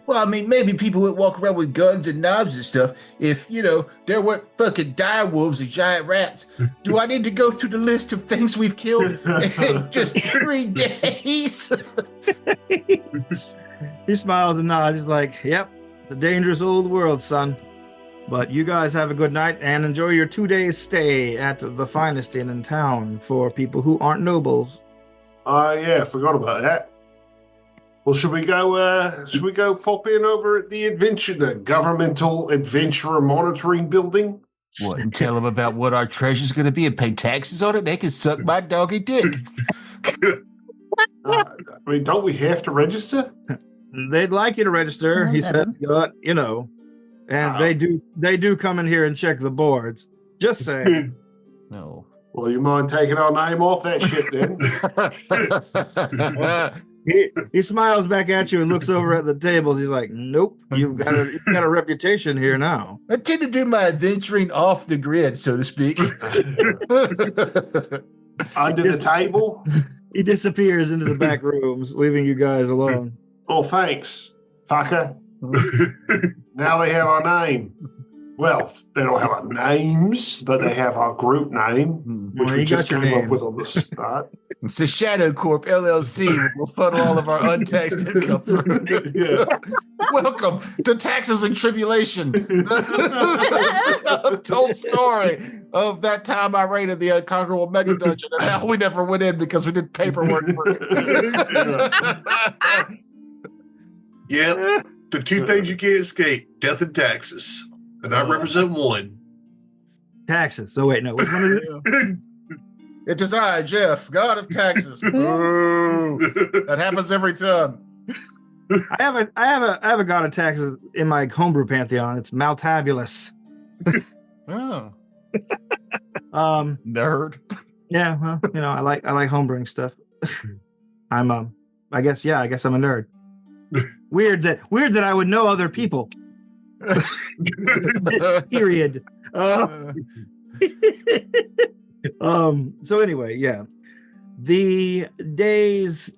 Well, I mean, maybe people would walk around with guns and knives and stuff if, there weren't fucking dire wolves and giant rats. Do I need to go through the list of things we've killed in just 3 days? He smiles and nods. He's like, yep, the dangerous old world, son. But you guys have a good night and enjoy your 2 days stay at the finest inn in town for people who aren't nobles. Yeah, forgot about that. Well, should we go pop in over at the governmental adventurer monitoring building? What, and tell them about what our treasure's going to be and pay taxes on it? They can suck my doggy dick. I mean, don't we have to register? They'd like you to register, he says, but, and they do come in here and check the boards. Just saying. No. Well, you mind taking our name off that shit then? He smiles back at you and looks over at the tables. He's like, "Nope, you've got a reputation here now." I tend to do my adventuring off the grid, so to speak. Under the table? He disappears into the back rooms, leaving you guys alone. Oh, thanks, fucker. Now they have our name. Well, they don't have our names, but they have our group name, which Well, we you just got your came up names. with on the spot. It's the Shadow Corp LLC. We'll funnel all of our untaxed income through. Yeah. Welcome to Taxes and Tribulation. Told story of that time I raided the Unconquerable Mega Dungeon, and now we never went in because we did paperwork for it. Yep. The two things you can't escape: death and taxes. And I represent one. Taxes. So wait, no. Which one is it? It is I, Jeff, God of Taxes. Ooh, that happens every time. I have a god of taxes in my homebrew pantheon. It's Maltabulus. Oh, nerd. Yeah, well, I like homebrewing stuff. I guess I'm a nerd. Weird that I would know other people. Period. So anyway, yeah. The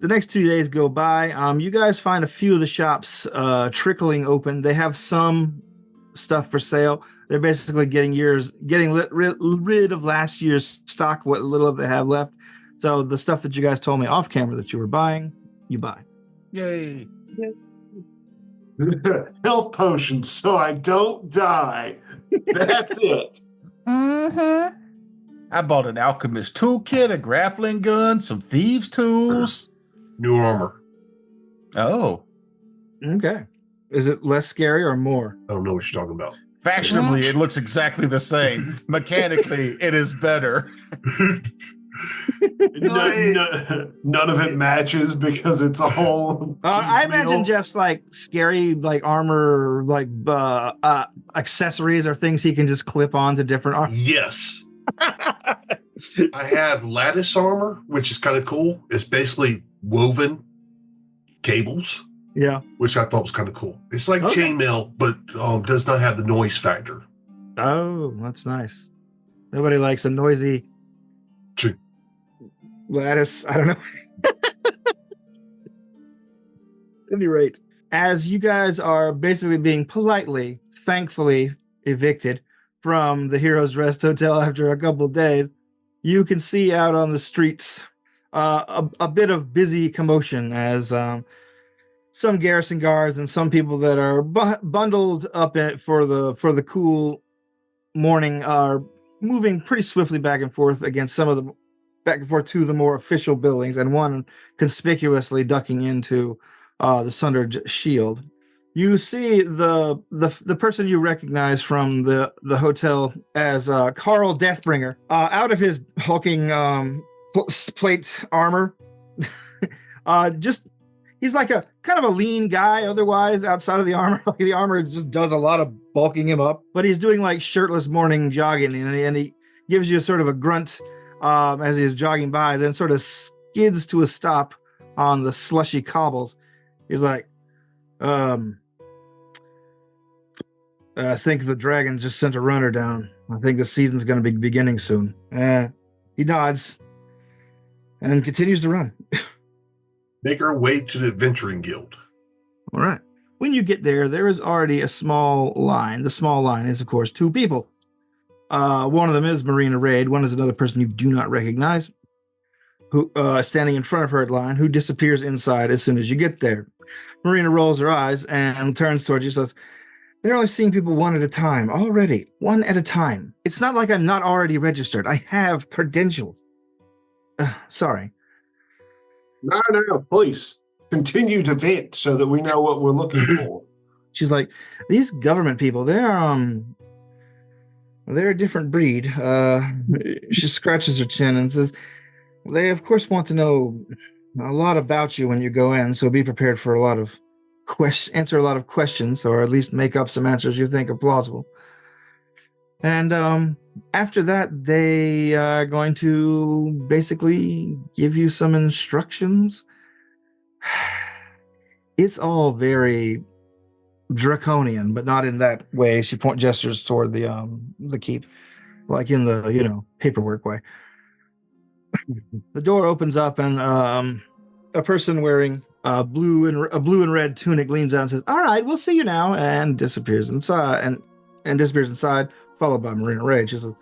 next 2 days go by. You guys find a few of the shops trickling open. They have some stuff for sale. They're basically getting rid of last year's stock, what little they have left. So the stuff that you guys told me off camera that you were buying, you buy. Yay. Health potions so I don't die. That's it. Mm-hmm. I bought an alchemist toolkit, a grappling gun, some thieves' tools. New armor. Oh. Okay. Is it less scary or more? I don't know what you're talking about. Fashionably, it looks exactly the same. Mechanically, it is better. None of it matches because it's a whole. I imagine Jeff's like scary, like armor, like accessories or things he can just clip on to different armor. Yes. I have lattice armor, which is kind of cool. It's basically woven cables. Yeah. Which I thought was kind of cool. It's like Okay. chainmail, but does not have the noise factor. Oh, that's nice. Nobody likes a noisy True. lattice. I don't know. At any rate, as you guys are basically being politely, thankfully evicted from the Heroes Rest Hotel after a couple of days, you can see out on the streets a bit of busy commotion as some garrison guards and some people that are bundled up for the cool morning are moving pretty swiftly back and forth to the more official buildings, and one conspicuously ducking into the Sundered Shield. You see the person you recognize from the hotel as Carl Deathbringer out of his hulking plate armor. He's like a kind of a lean guy otherwise outside of the armor. Like the armor just does a lot of bulking him up, but he's doing like shirtless morning jogging, and he gives you a sort of a grunt as he's jogging by, then sort of skids to a stop on the slushy cobbles. He's like, I think the dragons just sent a runner down. I think the season's going to be beginning soon. He nods and continues to run. Make our way to the Adventuring Guild. All right. When you get there is already a small line. The small line is, of course, two people. One of them is Marina Raid. One is another person you do not recognize, who standing in front of her line, who disappears inside as soon as you get there. Marina rolls her eyes and turns towards you and says, "They're only seeing people one at a time already. One at a time. It's not like I'm not already registered. I have credentials. Sorry." No, please. Continue to vent so that we know what we're looking for. She's like, "These government people, they're a different breed." She scratches her chin and says, "They of course want to know a lot about you when you go in, so be prepared for answer a lot of questions, or at least make up some answers you think are plausible. And after that, they are going to basically give you some instructions It's all very draconian, but not in that way. She gestures toward the keep, like in the paperwork way. The door opens up, and a person wearing a blue and red tunic leans out and says, "All right, we'll see you now," and disappears inside. And disappears inside, followed by Marina Ray. She says,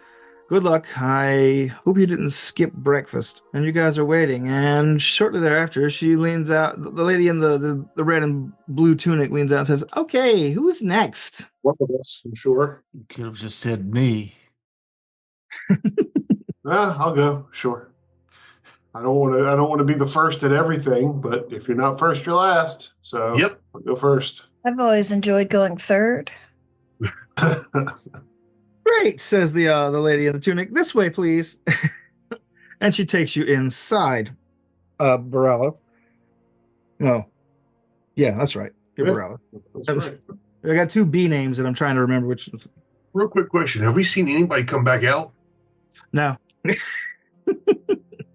"Good luck. I hope you didn't skip breakfast." And you guys are waiting. And shortly thereafter, she leans out. The lady in the red and blue tunic leans out and says, "Okay, who's next?" One of us, I'm sure. You could have just said me. I'll go. Sure. I don't want to be the first at everything, but if you're not first, you're last. So Yep. I'll go first. I've always enjoyed going third. Great, says the lady in the tunic. "This way, please." And she takes you inside. Barello. No. Yeah, that's right. You're Yeah. Barello. That's right. I got two B names and I'm trying to remember which. Real quick question. Have we seen anybody come back out? No.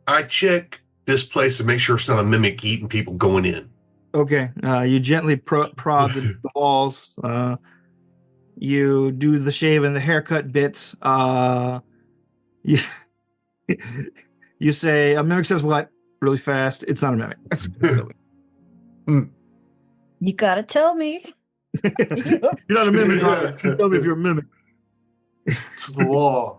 I check this place to make sure it's not a mimic eating people going in. Okay. You gently prod the walls. You do the shave and the haircut bit. You, you say, "A mimic says what?" Really fast. It's not a mimic. You gotta tell me. You're not a mimic. Tell me if you're a mimic. It's the law.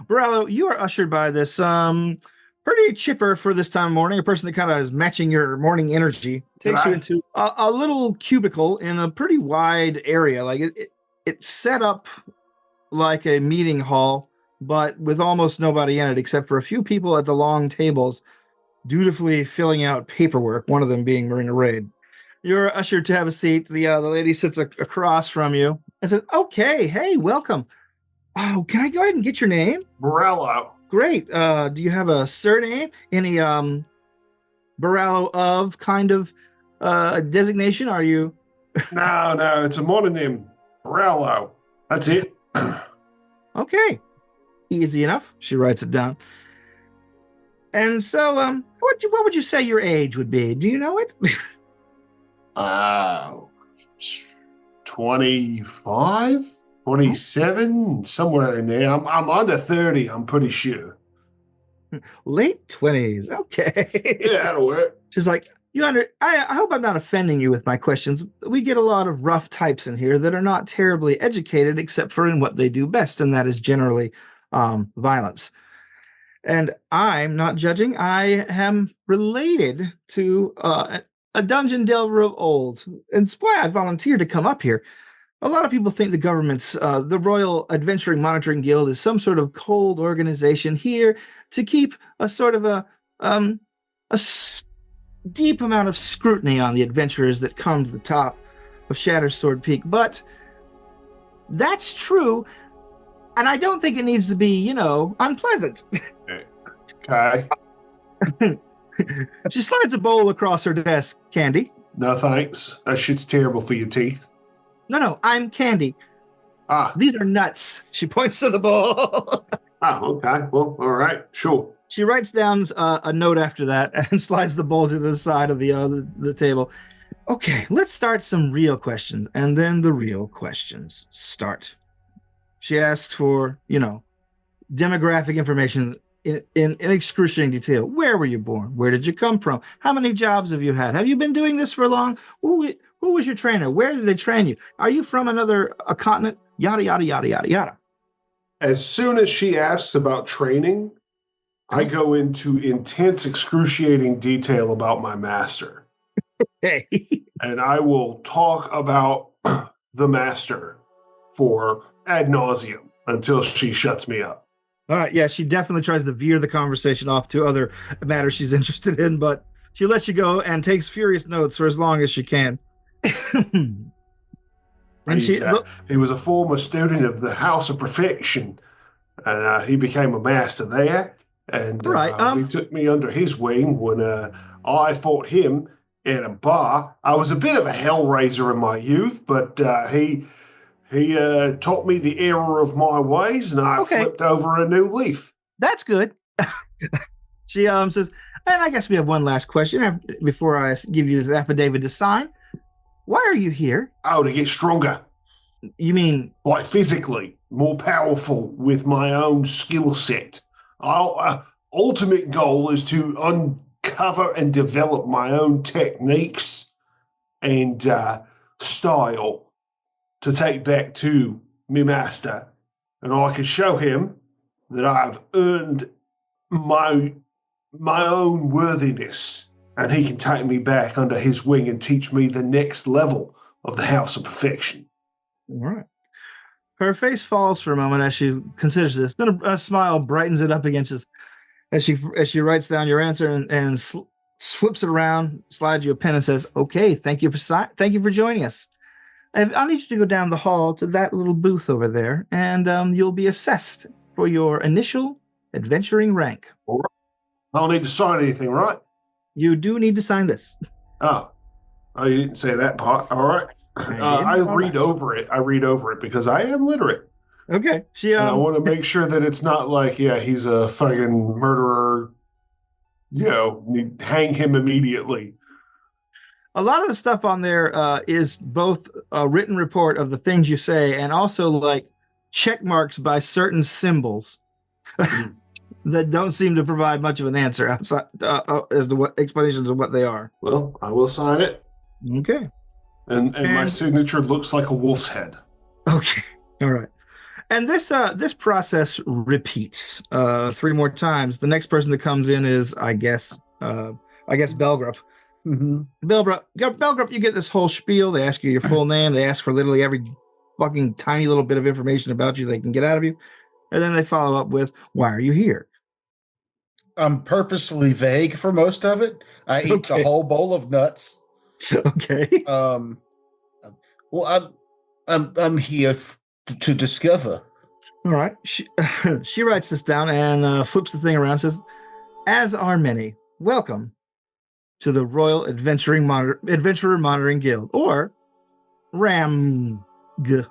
Barello, you are ushered by this pretty chipper for this time of morning, a person that kind of is matching your morning energy. Takes you into a little cubicle in a pretty wide area. Like it's set up like a meeting hall, but with almost nobody in it except for a few people at the long tables dutifully filling out paperwork, one of them being Marina Raid. You're ushered to have a seat. The lady sits across from you and says, "Okay, hey, welcome. Oh, can I go ahead and get your name?" Morello. "Great. Do you have a surname? Any Barello of kind of designation? Are you?" No, it's a mononym. Morello. That's it. "Okay. Easy enough." She writes it down. "And so, what would you say your age would be? Do you know it?" 25, 27, somewhere in there. I'm under 30. I'm pretty sure. "Late 20s. Okay." Yeah, that'll work. She's like, I hope I'm not offending you with my questions. We get a lot of rough types in here that are not terribly educated except for in what they do best, and that is generally violence. And I'm not judging. I am related to a dungeon delver of old. And it's why I volunteered to come up here. A lot of people think the government's, the Royal Adventuring Monitoring Guild is some sort of cold organization here to keep a sort of deep amount of scrutiny on the adventurers that come to the top of Shattersword Peak. But that's true, and I don't think it needs to be, unpleasant. Okay. She slides a bowl across her desk. "Candy." No thanks. That shit's terrible for your teeth. No, I'm Candy. Ah. These are nuts. She points to the bowl. Oh, okay. Well, all right. Sure. She writes down a note after that and slides the bowl to the side of the table. "Okay, let's start some real questions." And then the real questions start. She asks for, demographic information in excruciating detail. Where were you born? Where did you come from? How many jobs have you had? Have you been doing this for long? Who was your trainer? Where did they train you? Are you from a continent? Yada, yada, yada, yada, yada. As soon as she asks about training, I go into intense, excruciating detail about my master. Hey. And I will talk about the master for ad nauseum until she shuts me up. All right, yeah, she definitely tries to veer the conversation off to other matters she's interested in, but she lets you go and takes furious notes for as long as she can. And he was a former student of the House of Perfection, and he became a master there. And he took me under his wing when I fought him in a bar. I was a bit of a hellraiser in my youth, but he taught me the error of my ways, and I flipped over a new leaf. That's good. She says, And I guess we have one last question before I give you this affidavit to sign. Why are you here? Oh, to get stronger. You mean Like physically, more powerful with my own skill set. Our ultimate goal is to uncover and develop my own techniques and style to take back to me master. And I can show him that I've earned my own worthiness, and he can take me back under his wing and teach me the next level of the House of Perfection. all right? Her face falls for a moment as she considers this. Then a smile brightens it up against us as she writes down your answer and flips it around, slides you a pen, and says, "Okay, thank you for joining us. I'll need you to go down the hall to that little booth over there, and you'll be assessed for your initial adventuring rank. All right. I don't need to sign anything, right? You do need to sign this." Oh, you didn't say that part. All right. I read over it. I read over it because I am literate. Okay. And I want to make sure that it's not like, yeah, he's a fucking murderer. Hang him immediately. A lot of the stuff on there is both a written report of the things you say and also like check marks by certain symbols that don't seem to provide much of an answer outside as to what explanations of what they are. Well, I will sign it. Okay. And my signature looks like a wolf's head. Okay. All right. And this process repeats 3 more times. The next person that comes in is, I guess Belgrup. Mm-hmm. Belgrup, you get this whole spiel. They ask you your full name. They ask for literally every fucking tiny little bit of information about you they can get out of you. And then they follow up with, why are you here? I'm purposefully vague for most of it. I eat a whole bowl of nuts. Okay. Well, I'm here to discover. All right. She writes this down and flips the thing around and says, as are many, welcome to the Royal Adventurer Monitoring Guild, or RAMG.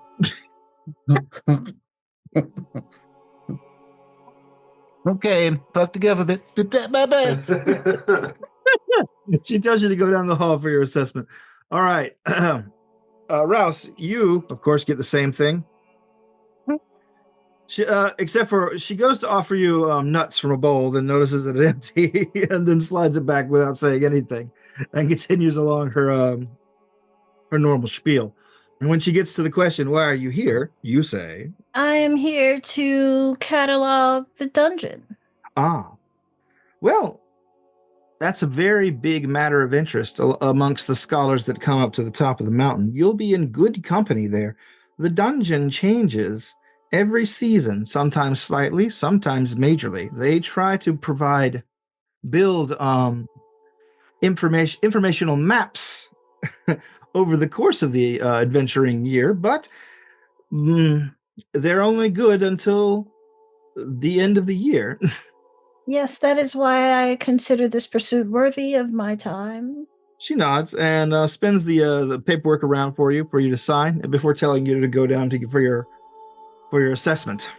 Okay, fuck the government. My bad. She tells you to go down the hall for your assessment. All right. Rouse, you, of course, get the same thing. She, except for she goes to offer you nuts from a bowl, then notices that it's empty, and then slides it back without saying anything, and continues along her normal spiel. And when she gets to the question, "Why are you here?" you say, I am here to catalog the dungeon. "Ah, well, that's a very big matter of interest amongst the scholars that come up to the top of the mountain. You'll be in good company there. The dungeon changes every season, sometimes slightly, sometimes majorly. They try to build informational maps over the course of the adventuring year, but they're only good until the end of the year." Yes, that is why I consider this pursuit worthy of my time. She nods and spins the paperwork around for you to sign before telling you to go down for your assessment.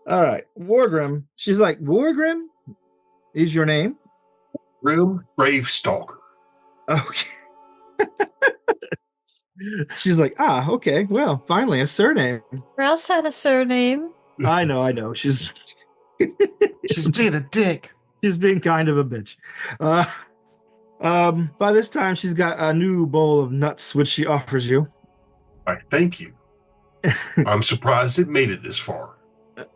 All right, Wargrim. She's like, Wargrim is your name? Grim Gravestalker. Okay. She's like, okay. Well, finally a surname. Rouse had a surname. I know. She's being a dick. She's being kind of a bitch. By this time, she's got a new bowl of nuts, which she offers you. All right, thank you. I'm surprised it made it this far.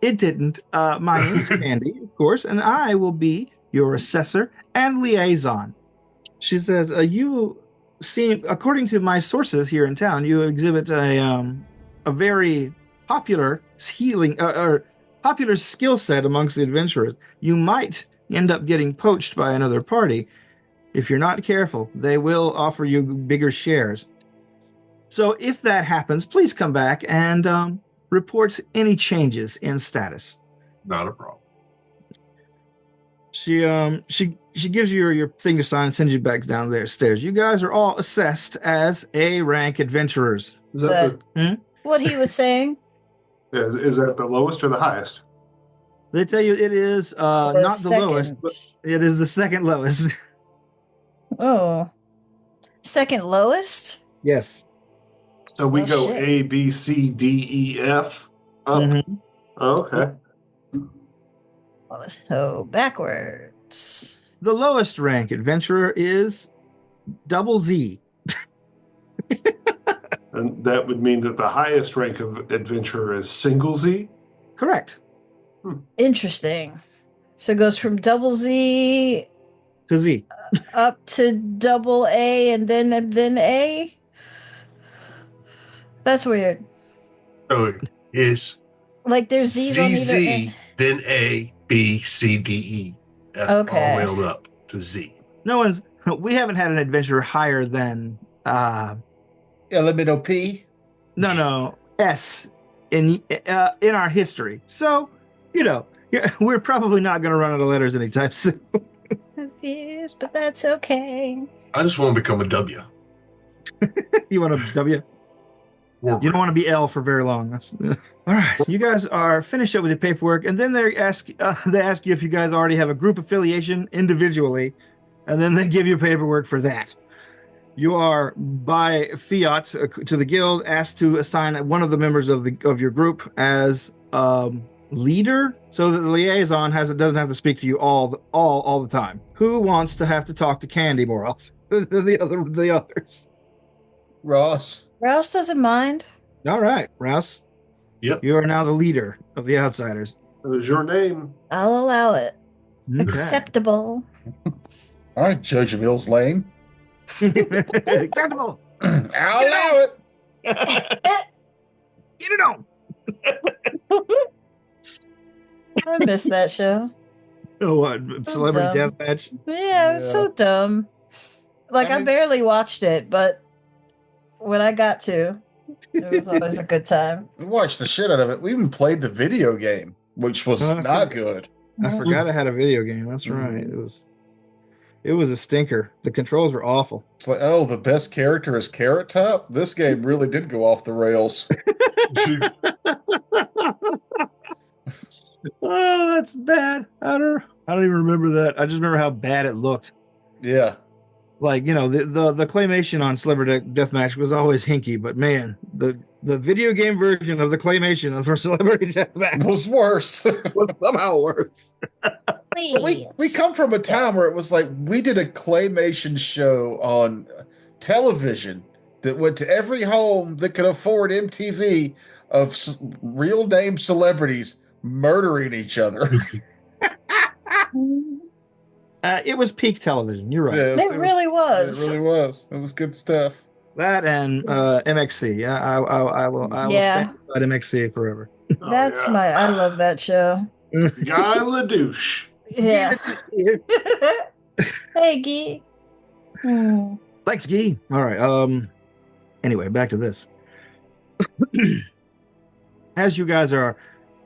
It didn't. My name's Candy, of course, and I will be your assessor and liaison. She says, you seem, according to my sources here in town, you exhibit a very popular popular skill set amongst the adventurers. You might end up getting poached by another party. If you're not careful, they will offer you bigger shares. So if that happens, please come back and report any changes in status. Not a problem. She gives you your thing to sign and sends you back down there stairs. You guys are all assessed as A-rank adventurers. Is that What he was saying? is that the lowest or the highest? They tell you it is Or not the lowest, second. but it is the second lowest. Oh, second lowest? Yes. So we Oh, go shit. A, B, C, D, E, F up. Mhm. Okay. So backwards. The lowest rank adventurer is double Z. And that would mean that the highest rank of adventurer is single Z. Correct. Interesting. So it goes from double Z To Z. up to double A and then A. That's weird. So it's Like there's Z's on either ZZ, end. then A, B, C, D, E, F, Okay. all the way on up to Z. We haven't had an adventurer higher than Elemental P. no S in our history. So, we're probably not going to run out of letters anytime soon. Confused, but that's okay. I just want to become a W. You want a W? War You don't want to be L for very long. All right. You guys are finished up with your paperwork, and then they ask you if you guys already have a group affiliation individually, and then they give you paperwork for that. You are by fiat to the guild asked to assign one of the members of your group as leader, so that the liaison doesn't have to speak to you all the time. Who wants to have to talk to Candy more often than the others? Ross. Rouse doesn't mind. All right, Rouse. Yep. You are now the leader of the outsiders. What is your name? I'll allow it. Okay. Acceptable. All right, Judge Mills Lane. Acceptable. I'll allow it. Get it on. I missed that show. Oh, what? Celebrity dumb. Deathmatch? Yeah, it was so dumb. Like, I barely watched it, but when I got to, it was always a good time. We watched the shit out of it. We even played the video game, which was not good. I forgot I had a video game. That's right. It was a stinker. The controls were awful. It's like, oh, the best character is Carrot Top? This game really did go off the rails. Oh, that's bad. I don't even remember that. I just remember how bad it looked. Yeah. Like, the claymation on Celebrity Deathmatch was always hinky, but man, the video game version of the claymation for Celebrity Deathmatch was worse. Was somehow worse. We come from a time where it was like we did a claymation show on television that went to every home that could afford MTV of real name celebrities murdering each other. It was peak television. You're right. Yeah, It really was. It really was. It was good stuff. That and MXC. I will stand by MXC forever. That's I love that show. Guy LaDouche. Yeah. Hey, Guy. Thanks, Guy. All right. Anyway, back to this. As you guys are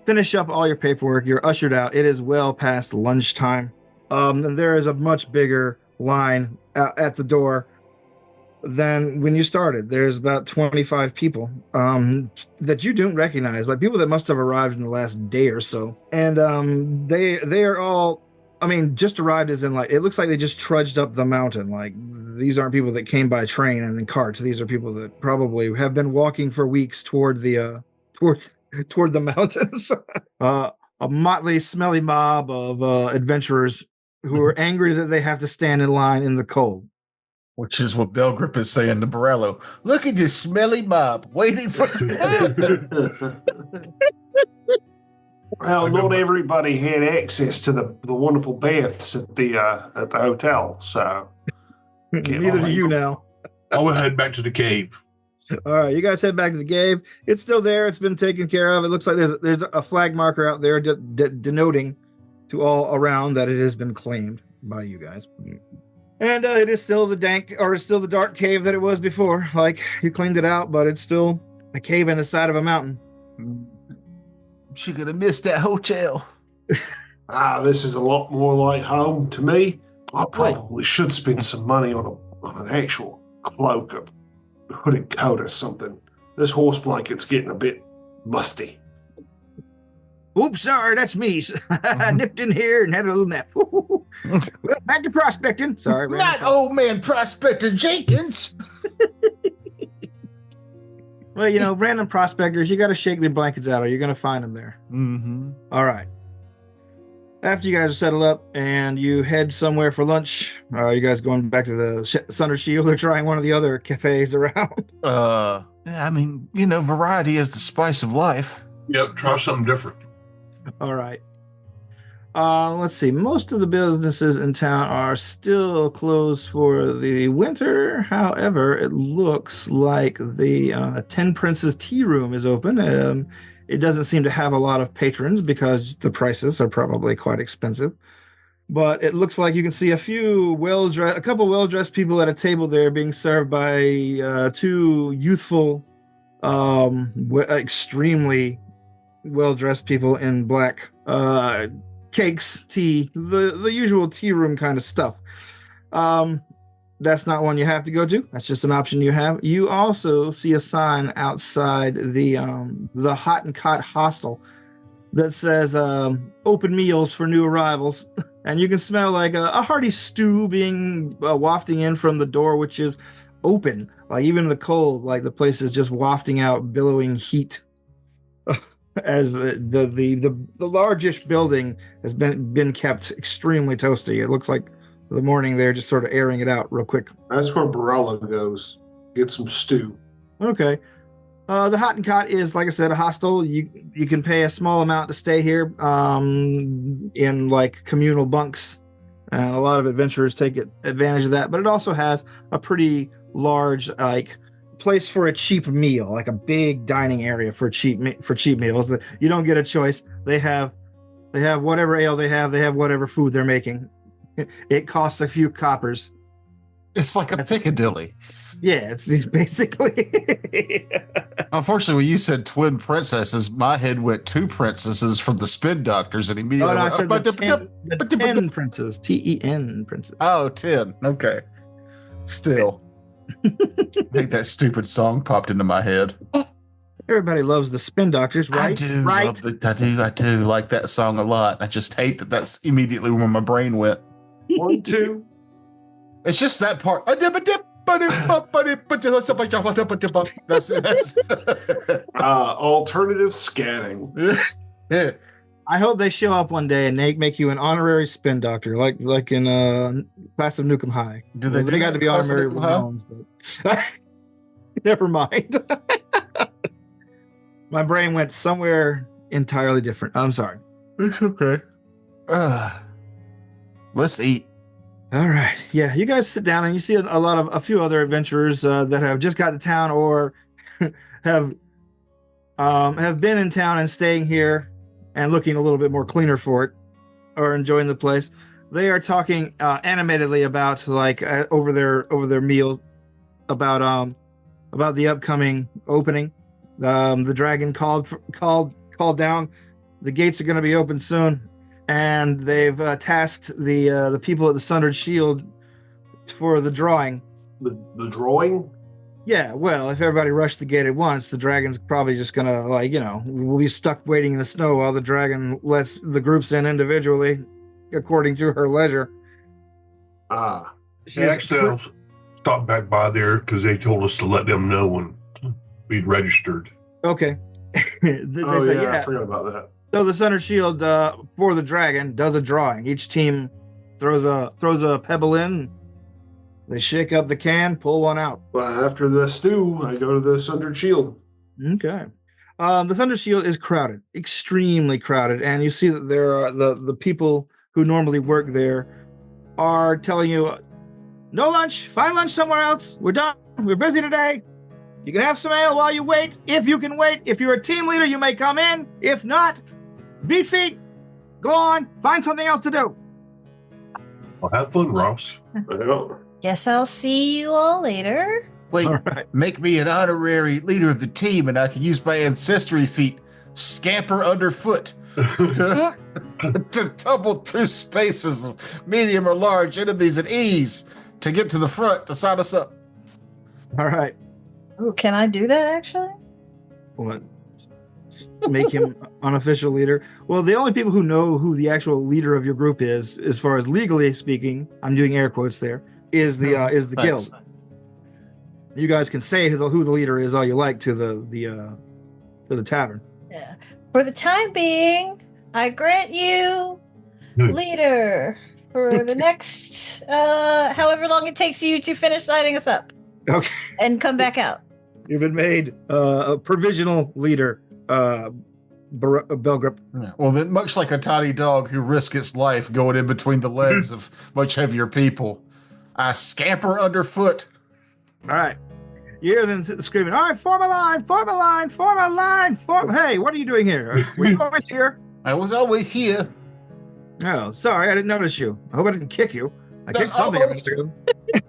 finish up all your paperwork, you're ushered out. It is well past lunchtime. And there is a much bigger line at the door than when you started. There's about 25 people that you don't recognize, like people that must have arrived in the last day or so. And they are all, just arrived as in, like, it looks like they just trudged up the mountain. Like, these aren't people that came by train and then carts. These are people that probably have been walking for weeks toward the mountains. A motley, smelly mob of adventurers who are angry that they have to stand in line in the cold. Which is what Belgrip is saying to Borello. Look at this smelly mob waiting for... Well, not everybody had access to the wonderful baths at the hotel, so... Neither do you now. I will head back to the cave. All right, you guys head back to the cave. It's still there. It's been taken care of. It looks like there's a flag marker out there denoting to all around that it has been claimed by you guys. And it is still the dark cave that it was before. Like, you cleaned it out, but it's still a cave in the side of a mountain. She could have missed that hotel. This is a lot more like home to me. I probably should spend some money on an actual cloak, a hooded coat or something. This horse blanket's getting a bit musty. Oops, sorry, that's me. I nipped in here and had a little nap. Well, back to prospecting. Sorry, Not old man Prospector Jenkins. Well, random prospectors, you got to shake their blankets out or you're going to find them there. Mm-hmm. All right. After you guys are settled up and you head somewhere for lunch, are you guys going back to the Thunder Shield or trying one of the other cafes around? I mean, variety is the spice of life. Yep, try something different. All right. Let's see. Most of the businesses in town are still closed for the winter. However, it looks like the Ten Princes Tea Room is open. It doesn't seem to have a lot of patrons because the prices are probably quite expensive. But it looks like you can see a couple well-dressed people at a table there being served by two youthful, extremely well-dressed people in black. Cakes, tea, the usual tea room kind of stuff. That's not one you have to go to. That's just an option you have. You also see a sign outside the Hot and Cot Hostel that says open meals for new arrivals. And you can smell like a hearty stew being wafting in from the door, which is open. Like even in the cold, like the place is just wafting out billowing heat. As the largish building has been kept extremely toasty. It looks like the morning they're just sort of airing it out real quick. That's where Barella goes. Get some stew. Okay. The Hot and Cot is, like I said, a hostel. You can pay a small amount to stay here in like communal bunks. And a lot of adventurers take advantage of that. But it also has a pretty large place for a cheap meal, like a big dining area for cheap meals. You don't get a choice. They have whatever ale they have whatever food they're making. It costs a few coppers. It's like a Piccadilly. Yeah, it's basically. Unfortunately, when you said twin princesses, my head went two princesses from the Spin Doctors, and immediately I said the 10 princes. TEN princes. Oh, 10. Okay. Still. I think that stupid song popped into my head. Everybody loves the Spin Doctors, right? I do. Right? I do like that song a lot. I just hate that that's immediately where my brain went. 1, 2. It's just that part. That's Alternative scanning. Yeah. I hope they show up one day and they make you an honorary Spin Doctor, like in Class of Nukem High. Do they got to be honorary with ones, but never mind. My brain went somewhere entirely different. I'm sorry. It's okay. Let's eat. All right. Yeah, you guys sit down and you see a few other adventurers that have just got to town or have been in town and staying here and looking a little bit more cleaner for it or enjoying the place. They are talking animatedly about over their meal about the upcoming opening. The dragon called down. The gates are going to be open soon. And they've tasked the people at the Sundered Shield for the drawing. The drawing? Yeah, well, if everybody rushed the gate at once, the dragon's probably just gonna we'll be stuck waiting in the snow while the dragon lets the groups in individually, according to her leisure. Next, I'll stop back by there because they told us to let them know when we'd registered. Okay. I forgot about that. So the Sundered Shield for the dragon does a drawing. Each team throws a pebble in. They shake up the can, pull one out. Well, after the stew, I go to the Sundered Shield. Okay. The Thunder Shield is crowded, extremely crowded, and you see that there are the people who normally work there are telling you, no lunch, find lunch somewhere else. We're done. We're busy today. You can have some ale while you wait, if you can wait. If you're a team leader, you may come in. If not, beat feet. Go on, find something else to do. Well, have fun, Ross. Guess I'll see you all later. Wait, right. Make me an honorary leader of the team, and I can use my ancestry feat, scamper underfoot, to tumble through spaces of medium or large enemies at ease to get to the front to sign us up. All right. Ooh, can I do that actually? What? make him unofficial leader. Well, the only people who know who the actual leader of your group is, as far as legally speaking, I'm doing air quotes there, is the Thanks. guild. You guys can say who the leader is all you like to the tavern. Yeah. For the time being, I grant you leader for the next however long it takes you to finish signing us up. Okay. And come back out. You've been made a provisional leader, Belgrip. Yeah. Well, then, much like a tiny dog who risks its life going in between the legs of much heavier people, I scamper underfoot. All right. You hear them screaming, all right, form a line, form a line, form a line, form. Hey, what are you doing here? Were you always here? I was always here. Oh, sorry, I didn't notice you. I hope I didn't kick you. I kicked something. almost. I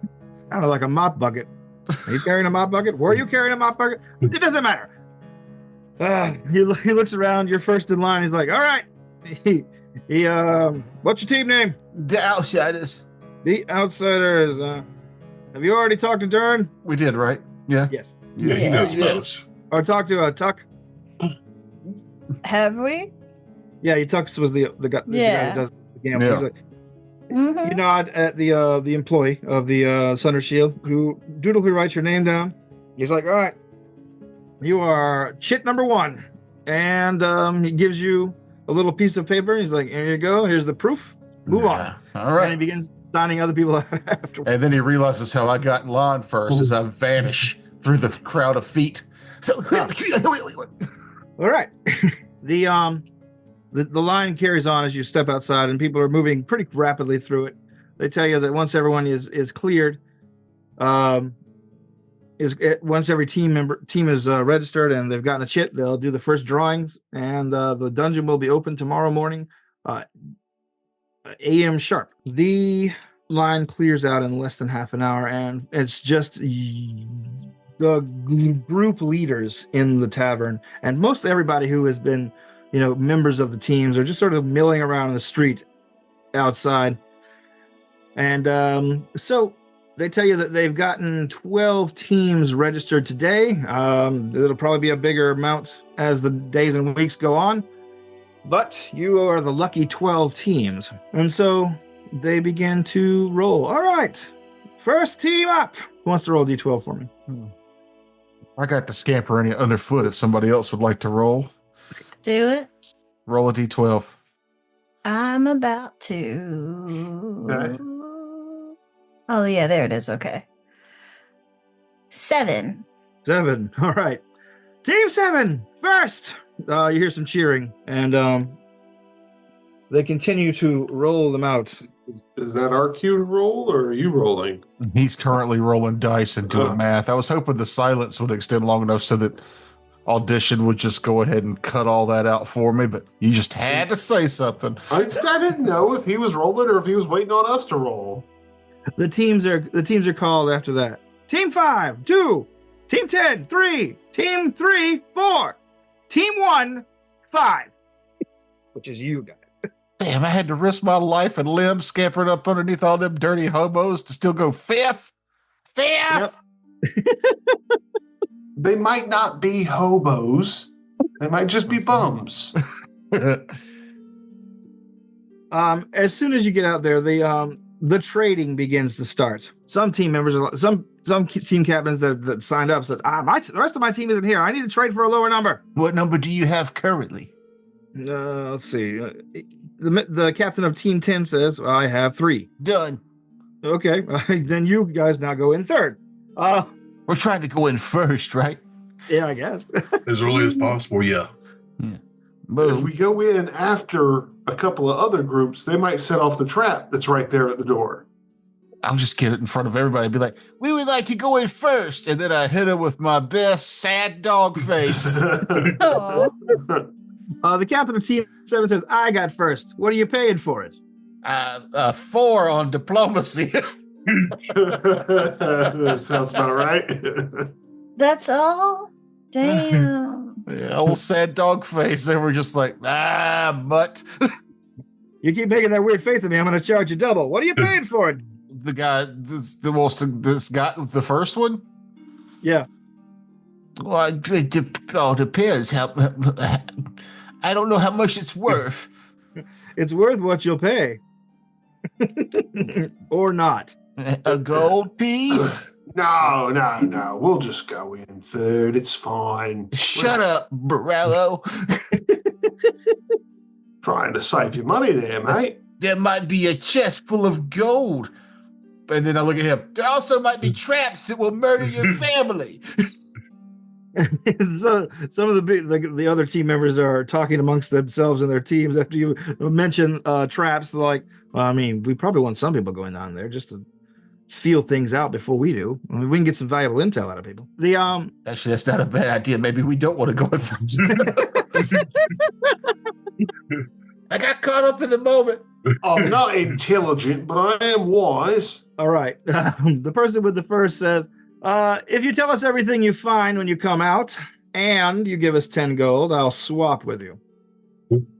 don't know, like a mop bucket. Are you carrying a mop bucket? Were you carrying a mop bucket? It doesn't matter. He looks around. You're first in line. He's like, all right. What's your team name? The Outsiders. The Outsiders. Have you already talked to Dern? We did, right? Yeah. Yes. Yeah, he knows most. Or talked to Tuck? Have we? Yeah, Tuck was the guy that does the gamble. Yeah. He's like, Mhm. you nod at the employee of the Sunder Shield who dutifully writes your name down. He's like, all right, you are chit number 1. And he gives you a little piece of paper. He's like, here you go. Here's the proof. Move on. All And he right. begins signing other people out afterwards. And then he realizes how I got in line first as I vanish through the crowd of feet. So, All right. The line carries on as you step outside, and people are moving pretty rapidly through it. They tell you that once everyone is cleared, once every team is registered and they've gotten a chit, they'll do the first drawings, and the dungeon will be open tomorrow morning, a.m. sharp. The line clears out in less than half an hour, and it's just the group leaders in the tavern, and most everybody who has been, members of the teams are just sort of milling around in the street outside. And so they tell you that they've gotten 12 teams registered today. It'll probably be a bigger amount as the days and weeks go on, but you are the lucky 12 teams. And so they begin to roll. All right, first team up. Who wants to roll D12 for me? I got to scamper any underfoot if somebody else would like to roll. Do it. Roll a D12. I'm about to. Okay. Oh, yeah, there it is. Okay. 7. 7. All right. Team 7, first. You hear some cheering, and they continue to roll them out. Is that our cue to roll, or are you rolling? He's currently rolling dice and doing math. I was hoping the silence would extend long enough so that Audition would just go ahead and cut all that out for me, but you just had to say something. I didn't know if he was rolling or if he was waiting on us to roll. The teams are called after that. Team 5, 2. Team 10, 3. Team 3, 4. Team 1, 5. Which is you guys. Damn, I had to risk my life and limbs scampering up underneath all them dirty hobos to still go fifth. Yep. They might not be hobos. They might just be bums. As soon as you get out there, the trading begins to start. Some team members, some team captains that signed up said, the rest of my team isn't here. I need to trade for a lower number. What number do you have currently? Let's see. The captain of Team 10 says, I have 3. Done. Okay, then you guys now go in third. We're trying to go in first, right? Yeah, I guess. As early as possible, yeah. If we go in after a couple of other groups, they might set off the trap that's right there at the door. I'll just get it in front of everybody and be like, we would like to go in first. And then I hit him with my best sad dog face. Oh. The captain of Team 7 says, I got first. What are you paying for it? 4 on diplomacy. That sounds about right. That's all? Damn. Yeah, old sad dog face. They were just like, mutt. You keep making that weird face at me, I'm going to charge you double. What are you paying for it? The guy, this guy, the first one? Yeah. Well, it all depends. How I don't know how much it's worth. It's worth what you'll pay. Or not. A gold piece? No. We'll just go in third. It's fine. Shut up, Borello. Trying to save your money there, mate. There might be a chest full of gold. And then I look at him. There also might be traps that will murder your family. So some of the other team members are talking amongst themselves and their teams after you mention traps. They're like, well, I mean, we probably want some people going down there just to feel things out before we do. I mean, we can get some valuable intel out of people. Actually, that's not a bad idea. Maybe we don't want to go in first. I got caught up in the moment. I'm not intelligent, but I am wise. All right. The person with the first says, if you tell us everything you find when you come out and you give us 10 gold, I'll swap with you.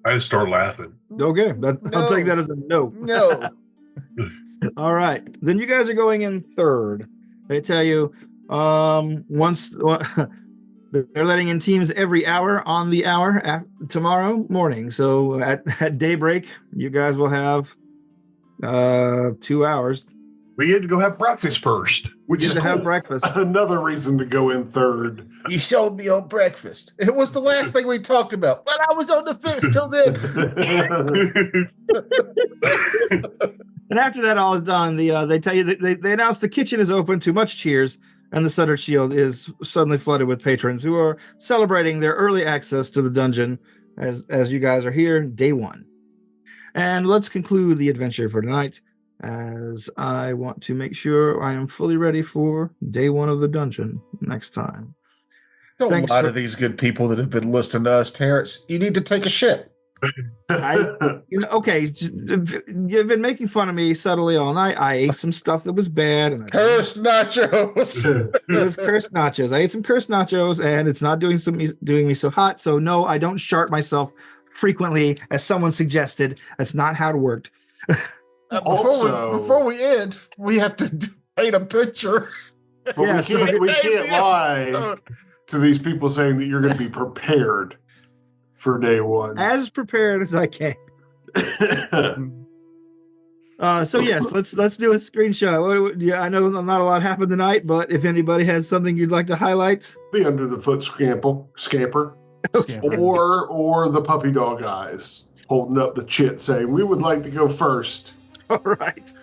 I just start laughing. Okay. I'll take that as a no. No. All right. Then you guys are going in third. They tell you they're letting in teams every hour on the hour tomorrow morning. So at daybreak, you guys will have 2 hours. We had to go have breakfast first. Which is to have breakfast. Another reason to go in third. You showed me on breakfast. It was the last thing we talked about. But I was on the fence till then. And after that all is done, they tell you that they announce the kitchen is open to much cheers, and the Sutter Shield is suddenly flooded with patrons who are celebrating their early access to the dungeon as you guys are here, day one. And let's conclude the adventure for tonight, as I want to make sure I am fully ready for day one of the dungeon next time. Don't lie to these good people that have been listening to us, Terrence. You need to take a shit. Okay, you've been making fun of me subtly all night. I ate some stuff that was bad. And Cursed nachos. It was cursed nachos. I ate some cursed nachos, and it's not doing me so hot. So no, I don't shart myself frequently, as someone suggested. That's not how it worked. Before we end, we have to paint a picture. But we can't lie to these people saying that you're going to be prepared for day one. As prepared as I can. So yes, let's do a screenshot. I know not a lot happened tonight, but if anybody has something you'd like to highlight, the under the foot scamper, or the puppy dog eyes holding up the chit saying, "We would like to go first." All right.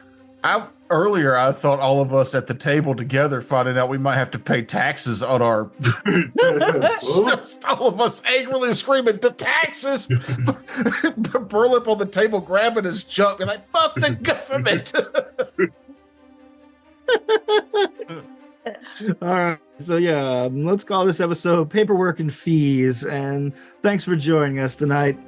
Earlier, I thought all of us at the table together, finding out we might have to pay taxes on our. Just all of us angrily screaming, "The taxes!" Burlip on the table grabbing his junk, and like, "Fuck the government!" All right. So yeah, let's call this episode "Paperwork and Fees." And thanks for joining us tonight.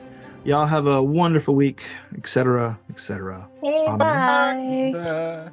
Y'all have a wonderful week, etc., etc. Bye.